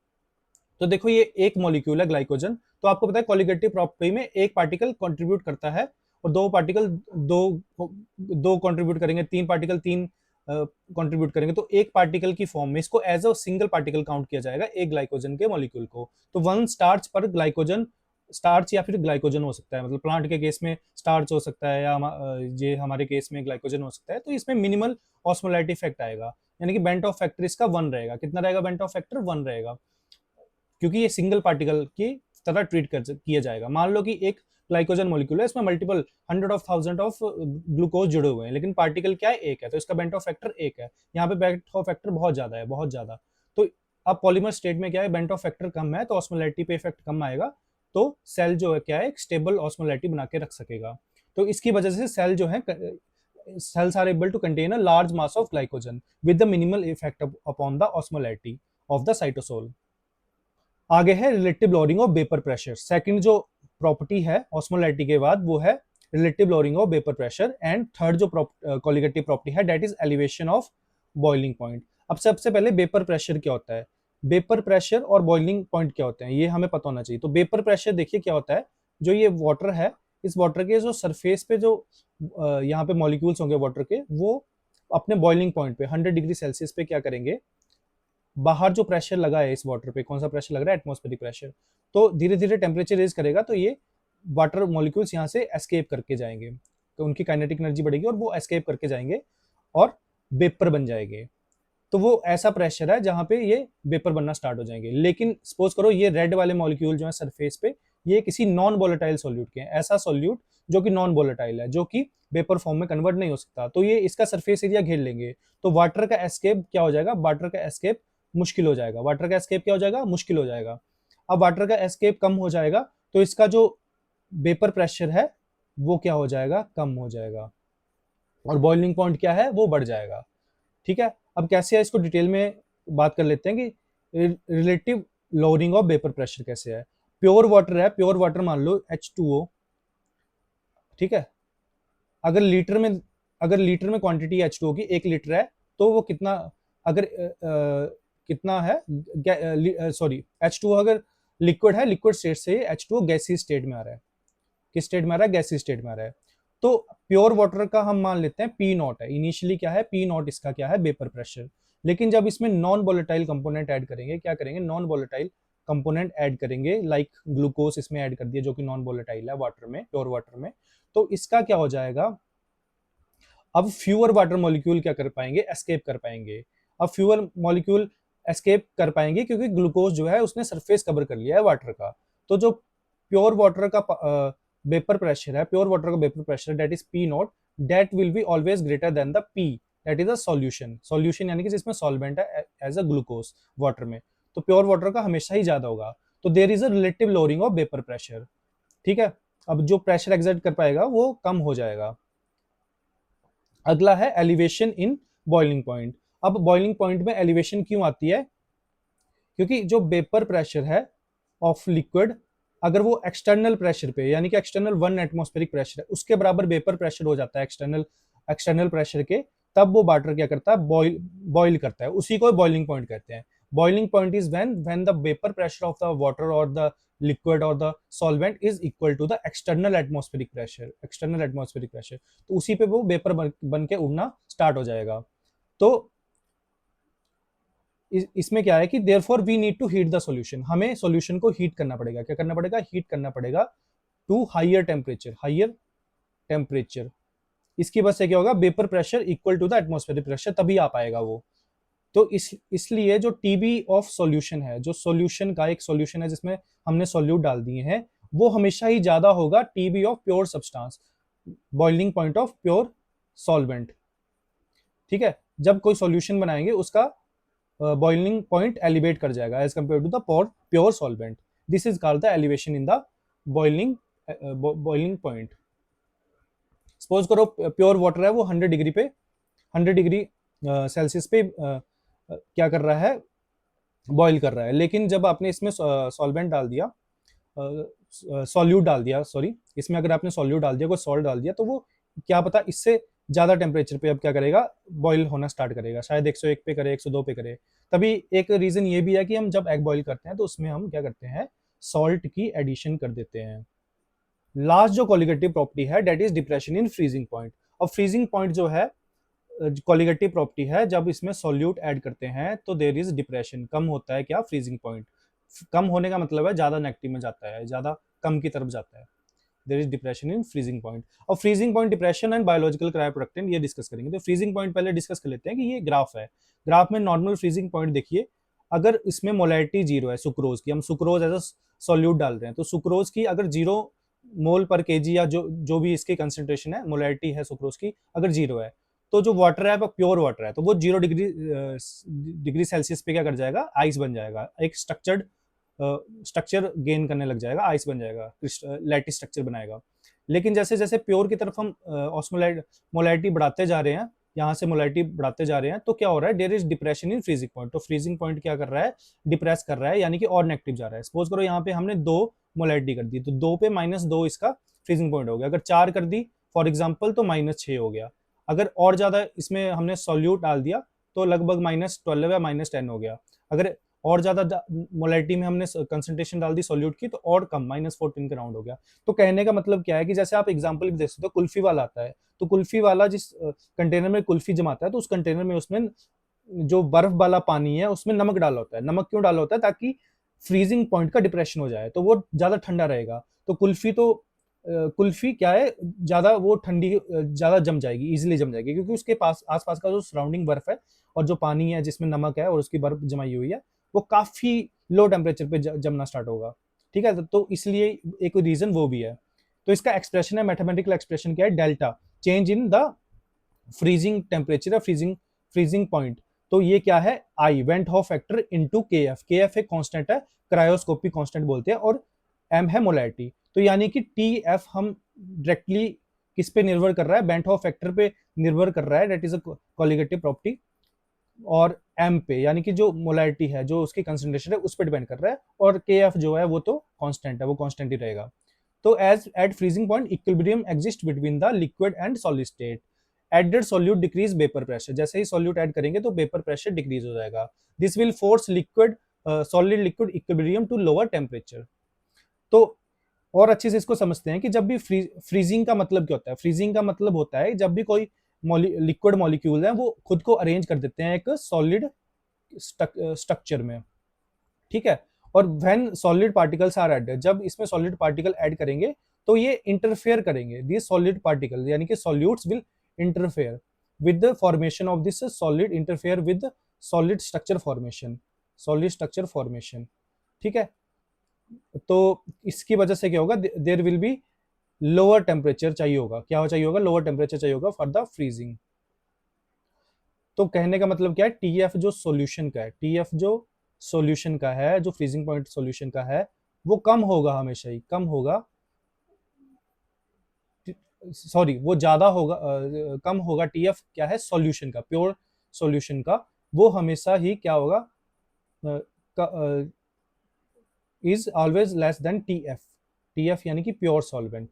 तो देखो ये एक मॉलिक्यूल है ग्लाइकोजन, तो आपको पता है कोलिगेटिव प्रॉपर्टी में एक पार्टिकल कंट्रीब्यूट करता है और दो पार्टिकल दो दो कंट्रीब्यूट करेंगे, तीन पार्टिकल तीन कंट्रीब्यूट करेंगे, तो एक पार्टिकल की फॉर्म में इसको as a single particle count किया जाएगा एक ग्लाइकोजन के मॉलिक्यूल को। तो one starch per glycogen, starch या फिर ग्लाइकोजन हो सकता है, मतलब प्लांट के केस में स्टार्च हो सकता है या ये हमारे केस में ग्लाइकोजन हो सकता है। तो इसमें मिनिमल ऑस्मोलैरिटी इफेक्ट आएगा, यानी कि बेंट ऑफ फैक्टर इसका 1 रहेगा। कितना रहेगा बेंट ऑफ फैक्टर, 1 रहेगा, क्योंकि ये सिंगल पार्टिकल की तरह ट्रीट किया जाएगा। मान लो कि एक ग्लाइकोजन मॉलिक्यूल है, इसमें multiple hundred of thousand of glucose जुड़े हुए हैं, लेकिन पार्टिकल क्या है, एक है, तो इसका बेंट ऑफ फैक्टर 1 है। यहाँ पे बेंट ऑफ फैक्टर बहुत ज्यादा है, बहुत ज्यादा। तो अब पॉलीमर स्टेट में क्या है, बेंट ऑफ फैक्टर कम है तो ऑस्मोलैरिटी पे इफेक्ट कम आएगा, तो सेल जो है क्या है, एक स्टेबल ऑस्मोलैरिटी बना के रख सकेगा। तो इसकी वजह से सेल जो है, cells are able to contain a large mass of glycogen with the minimal effect upon the osmolarity of the cytosol। आगे है relative lowering of vapour pressure. Second जो प्रॉपर्टी है ऑस्मोलैरिटी के बाद वो है relative lowering of vapour pressure. And third जो colligative property है that is elevation of boiling point. अब सबसे पहले वेपर प्रेशर क्या होता है, वेपर प्रेशर और बॉइलिंग पॉइंट क्या होते हैं ये हमें पता होना चाहिए। तो वेपर प्रेशर देखिए क्या होता है, जो ये वाटर है, इस वाटर के जो सरफेस पे जो यहाँ पे मॉलिक्यूल्स होंगे वाटर के, वो अपने बॉइलिंग पॉइंट पे 100 डिग्री सेल्सियस पे क्या करेंगे, बाहर जो प्रेशर लगा है इस वाटर पे, कौन सा प्रेशर लग रहा है, एटमॉस्फेरिक प्रेशर, तो धीरे धीरे टेम्परेचर रेज करेगा तो ये वाटर मॉलिक्यूल्स यहाँ से एस्केप करके जाएंगे, तो उनकी काइनेटिक एनर्जी बढ़ेगी और वो एस्केप करके जाएंगे और वेपर बन जाएंगे। तो वो ऐसा प्रेशर है जहां पे ये वेपर बनना स्टार्ट हो जाएंगे। लेकिन सपोज करो ये रेड वाले मॉलिक्यूल जो है सरफेस पे, ये किसी नॉन वोलेटाइल सॉल्यूट के हैं, ऐसा सॉल्यूट जो कि नॉन वोलेटाइल है, जो कि वेपर फॉर्म में कन्वर्ट नहीं हो सकता, तो ये इसका सरफेस एरिया घेर लेंगे, तो वाटर का एस्केप क्या हो जाएगा, वाटर का एस्केप मुश्किल हो जाएगा। वाटर का एस्केप क्या हो जाएगा, मुश्किल हो जाएगा। अब वाटर का एस्केप कम हो जाएगा तो इसका जो वेपर प्रेशर है वो क्या हो जाएगा, कम हो जाएगा, और बॉइलिंग पॉइंट क्या है, वो बढ़ जाएगा। ठीक है, अब कैसे है इसको डिटेल में बात कर लेते हैं कि relative lowering of vapour pressure कैसे है। प्योर वाटर है, प्योर वाटर मान लो H2O, ठीक है, अगर लीटर में क्वांटिटी H2O की 1 लीटर है तो वो कितना, अगर कितना है, सॉरी H2O अगर लिक्विड है, लिक्विड स्टेट से H2O गैसी स्टेट में आ रहा है, किस स्टेट में आ रहा है, गैसी स्टेट में आ रहा है। तो प्योर वाटर का हम मान लेते हैं P0 है, इनिशियली क्या है P0, इसका क्या है वेपर प्रेशर। लेकिन जब इसमें नॉन वोलेटाइल कंपोनेंट ऐड करेंगे, क्या करेंगे, नॉन वोलेटाइल कंपोनेंट ऐड करेंगे, लाइक ग्लूकोज इसमें ऐड कर दिया जो कि नॉन वोलेटाइल है वाटर में, प्योर वाटर में, तो इसका क्या हो जाएगा, अब फ्यूअर वाटर मॉलिक्यूल क्या कर पाएंगे, एस्केप कर पाएंगे। अब फ्यूअर मॉलिक्यूल एस्केप कर पाएंगे क्योंकि ग्लूकोज जो है उसने सरफेस कवर कर लिया है वाटर का। तो जो प्योर वाटर का वेपर प्रेशर है, प्योर वाटर का vapour pressure that is P0, that will be always greater than the P that is a solution. Solution यानी कि जिसमें सॉल्वेंट है एज अ ग्लूकोज वाटर में, तो प्योर वाटर का हमेशा ही ज्यादा होगा। तो there is a relative lowering of vapour pressure. ठीक है, अब जो प्रेशर एक्सर्ट कर पाएगा वो कम हो जाएगा। अगला है एलिवेशन इन बॉइलिंग पॉइंट। अब बॉइलिंग पॉइंट में एलिवेशन क्यों आती है, क्योंकि जो वेपर प्रेशर है ऑफ लिक्विड, अगर वो एक्सटर्नल प्रेशर पे, यानी कि एक्सटर्नल 1 एटमॉस्फेरिक प्रेशर है उसके बराबर वेपर प्रेशर हो जाता है एक्सटर्नल प्रेशर के, तब वो वाटर क्या करता है, बॉइल करता है, उसी को बॉइलिंग पॉइंट कहते हैं। Boiling point is when the vapour pressure of the water और द लिक्विड और the solvent is equal to the external atmospheric pressure, external atmospheric pressure, तो उसी पे वो वेपर बन के उड़ना स्टार्ट हो जाएगा। तो इसमें क्या है कि therefore we need to heat the solution, हमें सॉल्यूशन को हीट करना पड़ेगा। क्या करना पड़ेगा? हीट करना पड़ेगा to higher temperature, higher temperature. इसकी वजह से क्या होगा? Vapour pressure equal to the atmospheric pressure, तभी आ पाएगा वो। तो इसलिए जो टीबी ऑफ सॉल्यूशन है, जो सॉल्यूशन का एक सॉल्यूशन है जिसमें हमने सॉल्यूट डाल दिए हैं, वो हमेशा ही ज्यादा होगा TB of pure substance, boiling point of pure solvent. ठीक है, जब कोई सॉल्यूशन बनाएंगे उसका बॉइलिंग पॉइंट एलिवेट कर जाएगा as compare to the pure solvent. This is called the elevation in the boiling boiling point. Suppose करो प्योर वाटर है वो 100 डिग्री पे, 100 डिग्री सेल्सियस पे क्या कर रहा है? बॉईल कर रहा है। लेकिन जब आपने इसमें सॉल्वेंट डाल दिया, सॉल्यूट डाल दिया, सॉरी, इसमें अगर आपने सॉल्यूट डाल दिया, कोई सॉल्ट डाल दिया, तो वो क्या पता इससे ज्यादा टेम्परेचर पे अब क्या करेगा? बॉईल होना स्टार्ट करेगा। शायद 101 पे करे, 102 पे करे। तभी एक रीजन ये भी है कि हम जब एग बॉईल करते हैं तो उसमें हम क्या करते हैं? सॉल्ट की एडिशन कर देते हैं। लास्ट जो कॉलिगेटिव प्रॉपर्टी है that is depression in freezing point. और फ्रीजिंग पॉइंट जो है कॉलिगेटिव प्रॉपर्टी है, जब इसमें सॉल्यूट ऐड करते हैं तो देयर इज डिप्रेशन, कम होता है क्या? Freezing point. कम होने का मतलब है ज्यादा नेगेटिव में जाता है, ज्यादा कम की तरफ जाता है। There is depression in freezing point. और freezing point, depression and biological cryoprotectant ये डिस्कस करेंगे। तो फ्रीजिंग पॉइंट पहले डिस्कस कर लेते हैं कि ये ग्राफ है। ग्राफ में नॉर्मल फ्रीजिंग पॉइंट देखिए, अगर इसमें मोलैरिटी जीरो है सुक्रोज की, हम सुक्रोज एज अ सॉल्यूट डाल रहे हैं, तो सुक्रोज की अगर जीरो मोल पर केजी या जो जो भी इसकी कंसेंट्रेशन है, मोलैरिटी है सुक्रोज की, अगर जीरो है, तो जो वाटर है वो प्योर वाटर है, तो वो 0 डिग्री सेल्सियस पे क्या कर जाएगा? आइस बन जाएगा, एक स्ट्रक्चर्ड स्ट्रक्चर गेन करने लग जाएगा, आइस बन जाएगा, लैटिस स्ट्रक्चर बनाएगा। लेकिन जैसे जैसे प्योर की तरफ हम मोलैरिटी बढ़ाते जा रहे हैं, यहाँ से मोलैरिटी बढ़ाते जा रहे हैं, तो क्या हो रहा है? There is depression in freezing point. तो फ्रीजिंग पॉइंट क्या कर रहा है? डिप्रेस कर रहा है, यानी कि और नेगेटिव जा रहा है। सपोज करो यहाँ पे हमने 2 मोलैरिटी कर दी, तो 2 पे -2 इसका फ्रीजिंग पॉइंट हो गया। अगर 4 कर दी फॉर एग्जाम्पल, तो -6 हो गया। अगर और ज्यादा इसमें हमने सॉल्यूट डाल दिया तो लगभग -12 या -10 हो गया। अगर और ज्यादा मोलैरिटी में हमने कंसंट्रेशन डाल दी सॉल्यूट की, तो और कम -14 के राउंड हो गया। तो कहने का मतलब क्या है कि जैसे आप एग्जांपल भी देख सकते हो, कुल्फी वाला आता है, तो कुल्फी वाला जिस कंटेनर में कुल्फी जमाता है, तो उस कंटेनर में उसमें जो बर्फ वाला पानी है उसमें नमक डाला होता है। नमक क्यों डाला होता है? ताकि फ्रीजिंग पॉइंट का डिप्रेशन हो जाए, तो वो ज्यादा ठंडा रहेगा। तो कुल्फी क्या है? ज्यादा वो ठंडी, ज्यादा जम जाएगी, इजीली जम जाएगी, क्योंकि उसके पास आसपास का जो सराउंडिंग बर्फ है और जो पानी है जिसमें नमक है और उसकी बर्फ जमाई हुई है, वो काफी लो टेम्परेचर पे जमना स्टार्ट होगा। ठीक है, तो इसलिए एक रीजन वो भी है। तो इसका एक्सप्रेशन है, मैथमेटिकल एक्सप्रेशन क्या है? Delta, change in the freezing temperature, freezing freezing point. तो ये क्या है? I van't Hoff factor into के एफ। के एफ एक कांस्टेंट है, क्रायोस्कोपिक कांस्टेंट बोलते हैं, और एम है मोलैरिटी। तो यानी कि टी एफ हम डायरेक्टली किस पे निर्भर कर रहा है? बेंट हॉफ फैक्टर पे निर्भर कर रहा है, that is a colligative property. और एम पे, यानी कि जो मोलैरिटी है, जो उसकी कंसंट्रेशन है, उस पर डिपेंड कर रहा है। और के एफ जो है वो तो कांस्टेंट है, वो कांस्टेंट ही रहेगा। तो as at freezing point equilibrium exist between the liquid and solid state. Added solute decrease vapour pressure, जैसे ही सॉल्यूट ऐड करेंगे तो वेपर प्रेशर डिक्रीज हो जाएगा। This will force liquid solid liquid equilibrium to lower temperature. तो और अच्छे से इसको समझते हैं कि जब भी फ्रीजिंग का मतलब क्या होता है? फ्रीजिंग का मतलब होता है जब भी कोई लिक्विड मॉलिक्यूल है वो खुद को अरेंज कर देते हैं एक सॉलिड स्ट्रक्चर में। ठीक है, और when solid particles are added, जब इसमें सॉलिड पार्टिकल ऐड करेंगे तो ये इंटरफेयर करेंगे, दिस सॉलिड पार्टिकल यानी कि solutes will interfere with the formation of this solid, interfere with solid structure formation, solid structure formation. ठीक है, तो इसकी वजह से क्या होगा? There will be lower temperature चाहिए होगा। क्या चाहिए होगा? लोअर टेम्परेचर चाहिए होगा फॉर द फ्रीजिंग। तो कहने का मतलब क्या है? टीएफ जो सॉल्यूशन का है, टीएफ जो सॉल्यूशन का है, जो फ्रीजिंग पॉइंट सॉल्यूशन का है, वो कम होगा, हमेशा ही कम होगा। सॉरी, वो ज्यादा होगा, कम होगा। टीएफ क्या है? सॉल्यूशन का, प्योर सॉल्यूशन का, वो हमेशा ही क्या होगा? Is always less than TF. TF यानी कि प्योर सॉल्वेंट।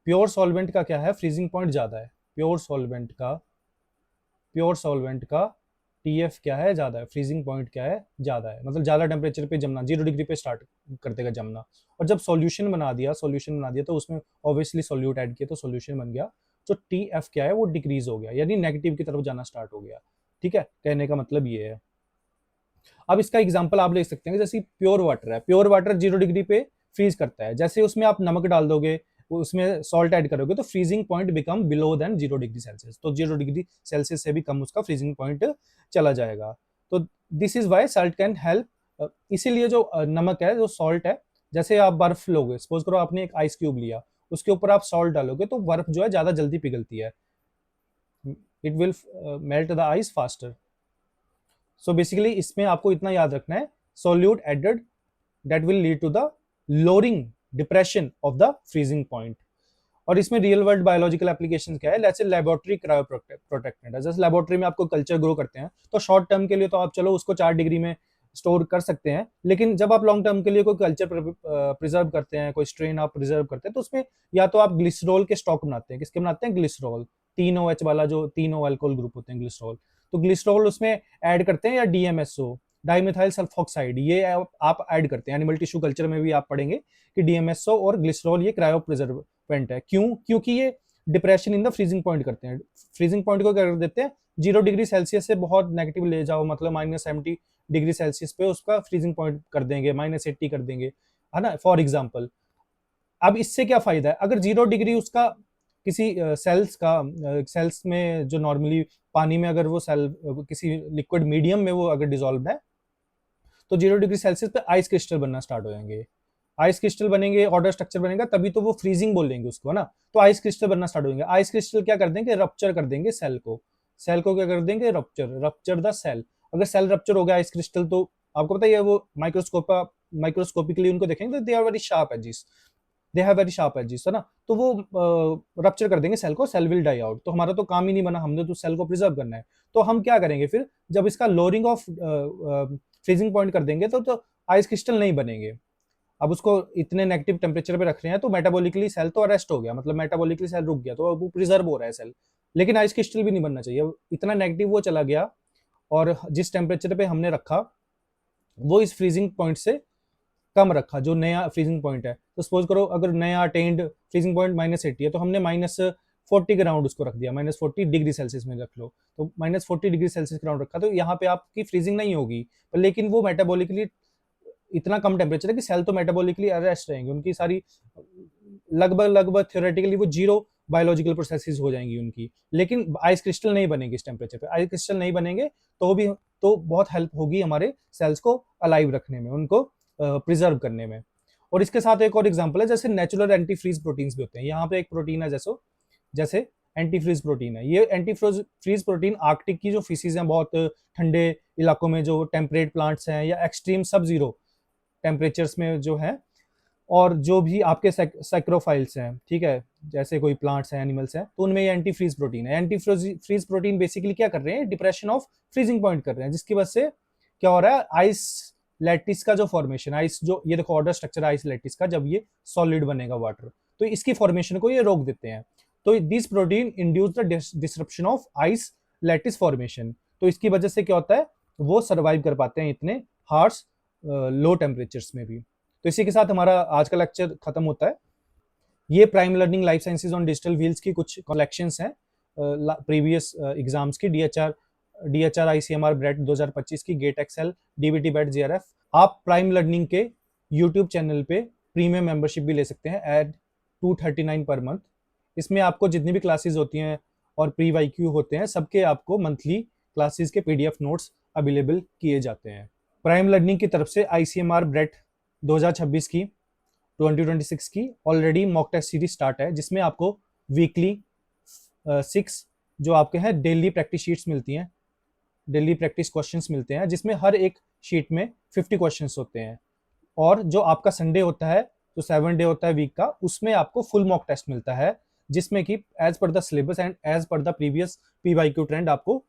प्योर सॉल्वेंट का क्या है? फ्रीजिंग पॉइंट ज्यादा है। प्योर सॉल्वेंट का TF क्या है, ज़्यादा है, फ्रीजिंग पॉइंट क्या है, ज़्यादा है, मतलब ज़्यादा टेम्परेचर पे जमना, 0 डिग्री पे स्टार्ट कर देगा जमना। और जब सॉल्यूशन बना दिया तो उसमें ऑब्वियसली सॉल्यूट ऐड किया तो सॉल्यूशन बन गया, तो TF क्या है वो डिक्रीज हो गया, यानी नेगेटिव की तरफ जाना स्टार्ट हो गया। ठीक है, कहने का मतलब ये है। अब इसका एग्जांपल आप ले सकते हैं, जैसे प्योर वाटर है, प्योर वाटर 0 डिग्री पे फ्रीज करता है, जैसे उसमें आप नमक डाल दोगे, उसमें सॉल्ट ऐड करोगे तो freezing point become below than 0 degree Celsius, तो 0 डिग्री सेल्सियस से भी कम उसका फ्रीजिंग पॉइंट चला जाएगा। तो this is why salt can help, इसीलिए जो नमक है, जो सॉल्ट है, जैसे आप बर्फ लोगे, सपोज करो आपने एक आइस क्यूब लिया, उसके ऊपर आप सॉल्ट डालोगे तो बर्फ जो है ज्यादा जल्दी पिघलती है, it will melt the ice faster. So basically इसमें आपको इतना याद रखना है, solute added that will lead to the lowering depression of the freezing point. और इसमें रियल वर्ल्ड बायोलॉजिकल एप्लीकेशन क्या है, जैसे लेबोरेटरी क्रायो प्रोटेक्टेड है, जैसे लेबोरेटरी में आपको कल्चर ग्रो करते हैं तो शॉर्ट टर्म के लिए तो आप चलो उसको 4 डिग्री में स्टोर कर सकते हैं, लेकिन जब आप लॉन्ग टर्म के लिए कोई कल्चर प्रिजर्व करते हैं, कोई स्ट्रेन आप प्रिजर्व करते हैं, तो उसमें या तो आप ग्लिसरॉल के स्टॉक बनाते हैं, किसके बनाते हैं, ग्लिसरॉल, 3OH वाला, जो 3O अल्कोहल ग्रुप होते हैं ग्लिसरॉल, तो ग्लिसरॉल उसमें ऐड करते हैं, या DMSO, डाइमेथाइल सल्फोक्साइड, ये आप ऐड करते हैं। एनिमल टिश्यू कल्चर में भी आप पढ़ेंगे कि DMSO और ग्लिसरॉल ये क्रायो प्रिजर्वेंट है, क्यों, क्योंकि ये depression in the freezing point करते हैं, फ्रीजिंग पॉइंट को क्या कर देते हैं, 0 डिग्री सेल्सियस से बहुत नेगेटिव ले जाओ, मतलब -70 डिग्री सेल्सियस पे उसका फ्रीजिंग पॉइंट कर देंगे, -80 कर देंगे, है ना, फॉर एग्जाम्पल। अब इससे क्या फायदा है, अगर 0 डिग्री उसका किसी सेल्स में जो नॉर्मली पानी में अगर वो सेल किसी लिक्विड मीडियम में वो अगर डिसॉल्व है, तो 0 डिग्री सेल्सियस पे आइस क्रिस्टल बनना स्टार्ट हो जाएंगे, आइस क्रिस्टल बनेंगे, ऑर्डर स्ट्रक्चर बनेगा, तभी तो वो फ्रीजिंग बोलेंगे उसको, है ना। तो आइस क्रिस्टल बनना स्टार्ट हो जाएंगे, आइस क्रिस्टल क्या कर देंगे, रप्चर कर देंगे सेल को, सेल को क्या कर देंगे, रप्चर द सेल। अगर सेल रप्चर हो गया आइस क्रिस्टल, तो आपको पता है वो माइक्रोस्कोपिकली उनको देखेंगे तो they are very sharp edges, they have very sharp edges, है ना, तो वो रप्चर कर देंगे सेल को, सेल विल डाई आउट, तो हमारा तो काम ही नहीं बना, हमने तो सेल को प्रिजर्व करना है। तो हम क्या करेंगे फिर, जब इसका लोअरिंग ऑफ फ्रीजिंग पॉइंट कर देंगे तो आइस क्रिस्टल नहीं बनेंगे। अब उसको इतने नेगेटिव टेम्परेचर पे रख रहे हैं तो मेटाबॉलिकली सेल तो अरेस्ट हो गया, मतलब मेटाबॉलिकली सेल रुक गया, तो अब वो प्रिजर्व हो रहा है सेल, लेकिन आइस क्रिस्टल भी नहीं बनना चाहिए, इतना नेगेटिव वो चला गया, और जिस टेम्परेचर पे हमने रखा वो इस फ्रीजिंग पॉइंट से कम रखा, जो नया फ्रीजिंग पॉइंट है, तो सपोज करो अगर नया अटेंड फ्रीजिंग पॉइंट -80 है, तो हमने -40 के राउंड उसको रख दिया, -40 डिग्री सेल्सियस में रख लो, तो -40 डिग्री सेल्सियस के राउंड रखा, तो यहाँ पे आपकी फ्रीजिंग नहीं होगी, लेकिन वो मेटाबॉलिकली इतना कम टेम्परेचर है कि सेल तो मेटाबॉलिकली अरेस्ट रहेंगे, उनकी सारी लगभग लगभग थ्योरेटिकली वो जीरो बायोलॉजिकल प्रोसेसेस हो जाएंगी उनकी, लेकिन आइस क्रिस्टल नहीं बनेगी इस टेम्परेचर पे, आइस क्रिस्टल नहीं बनेंगे तो भी, तो बहुत हेल्प होगी हमारे सेल्स को अलाइव रखने में, उनको प्रिजर्व करने में। और इसके साथ एक और एग्जांपल है, जैसे नेचुरल एंटी फ्रीज प्रोटीन्स भी होते हैं, यहाँ पे एक प्रोटीन है जैसे एंटी फ्रीज प्रोटीन है, ये एंटी फ्रीज प्रोटीन आर्कटिक की जो फिशीज हैं, बहुत ठंडे इलाकों में जो टेम्परेट प्लांट्स हैं या एक्सट्रीम सब जीरो टेम्परेचर्स में जो है, और जो भी आपके सैक्रोफाइल्स हैं, ठीक है, जैसे कोई प्लांट्स हैं, एनिमल्स हैं, तो उनमें ये एंटी फ्रीज प्रोटीन है। एंटी फ्रीज प्रोटीन बेसिकली क्या कर रहे हैं, डिप्रेशन ऑफ फ्रीजिंग पॉइंट कर रहे हैं, जिसकी वजह से क्या हो रहा है, आइस लैटिस का जो फॉर्मेशन, आइस जो ये देखो ऑर्डर स्ट्रक्चर आइस लैटिस का, जब ये सॉलिड बनेगा वाटर, तो इसकी फॉर्मेशन को ये रोक देते हैं, तो this protein induce the disruption of ice lattice formation, तो इसकी वजह से क्या होता है, वो सर्वाइव कर पाते हैं इतने हार्श लो टेम्परेचर्स में भी। तो इसी के साथ हमारा आज का लेक्चर खत्म होता है। ये Prime Learning life sciences on digital wheels की कुछ कलेक्शंस हैं प्रीवियस एग्जाम्स की, DHR ICMR ब्रेड 2025 की, GATE XL, DBT BET JRF। आप प्राइम लर्निंग के यूट्यूब चैनल पे प्रीमियम मेंबरशिप भी ले सकते हैं एट 239 पर मंथ। इसमें आपको जितनी भी क्लासेस होती हैं और प्री वाईक्यू होते हैं, सबके आपको मंथली क्लासेस के PDF नोट्स अवेलेबल किए जाते हैं। प्राइम लर्निंग की तरफ से ICMR ब्रेड 2026 की 2026 की already mock test series start है, जिसमें आपको वीकली 6 जो आपके हैं डेली प्रैक्टिस शीट्स मिलती हैं, डेली प्रैक्टिस क्वेश्चंस मिलते हैं, जिसमें हर एक शीट में 50 क्वेश्चंस होते हैं, और जो आपका संडे होता है, जो 7 डे होता है वीक का, उसमें आपको फुल मॉक टेस्ट मिलता है, जिसमें कि as per the syllabus and as per the previous PYQ trend आपको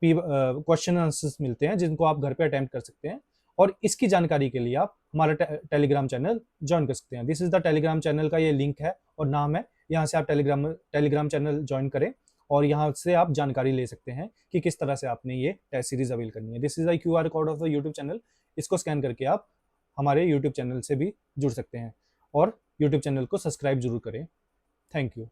क्वेश्चन आंसर्स मिलते हैं, जिनको आप घर पे अटेम्प्ट कर सकते हैं। और इसकी जानकारी के लिए आप हमारा टेलीग्राम चैनल ज्वाइन कर सकते हैं। This is the Telegram channel का ये लिंक है और नाम है, यहाँ से आप टेलीग्राम चैनल ज्वाइन करें और यहाँ से आप जानकारी ले सकते हैं कि किस तरह से आपने ये टेस्ट सीरीज अवेल करनी है। This is the QR code of the YouTube channel. इसको स्कैन करके आप हमारे यूट्यूब चैनल से भी जुड़ सकते हैं और यूट्यूब चैनल को सब्सक्राइब जरूर करें। Thank you.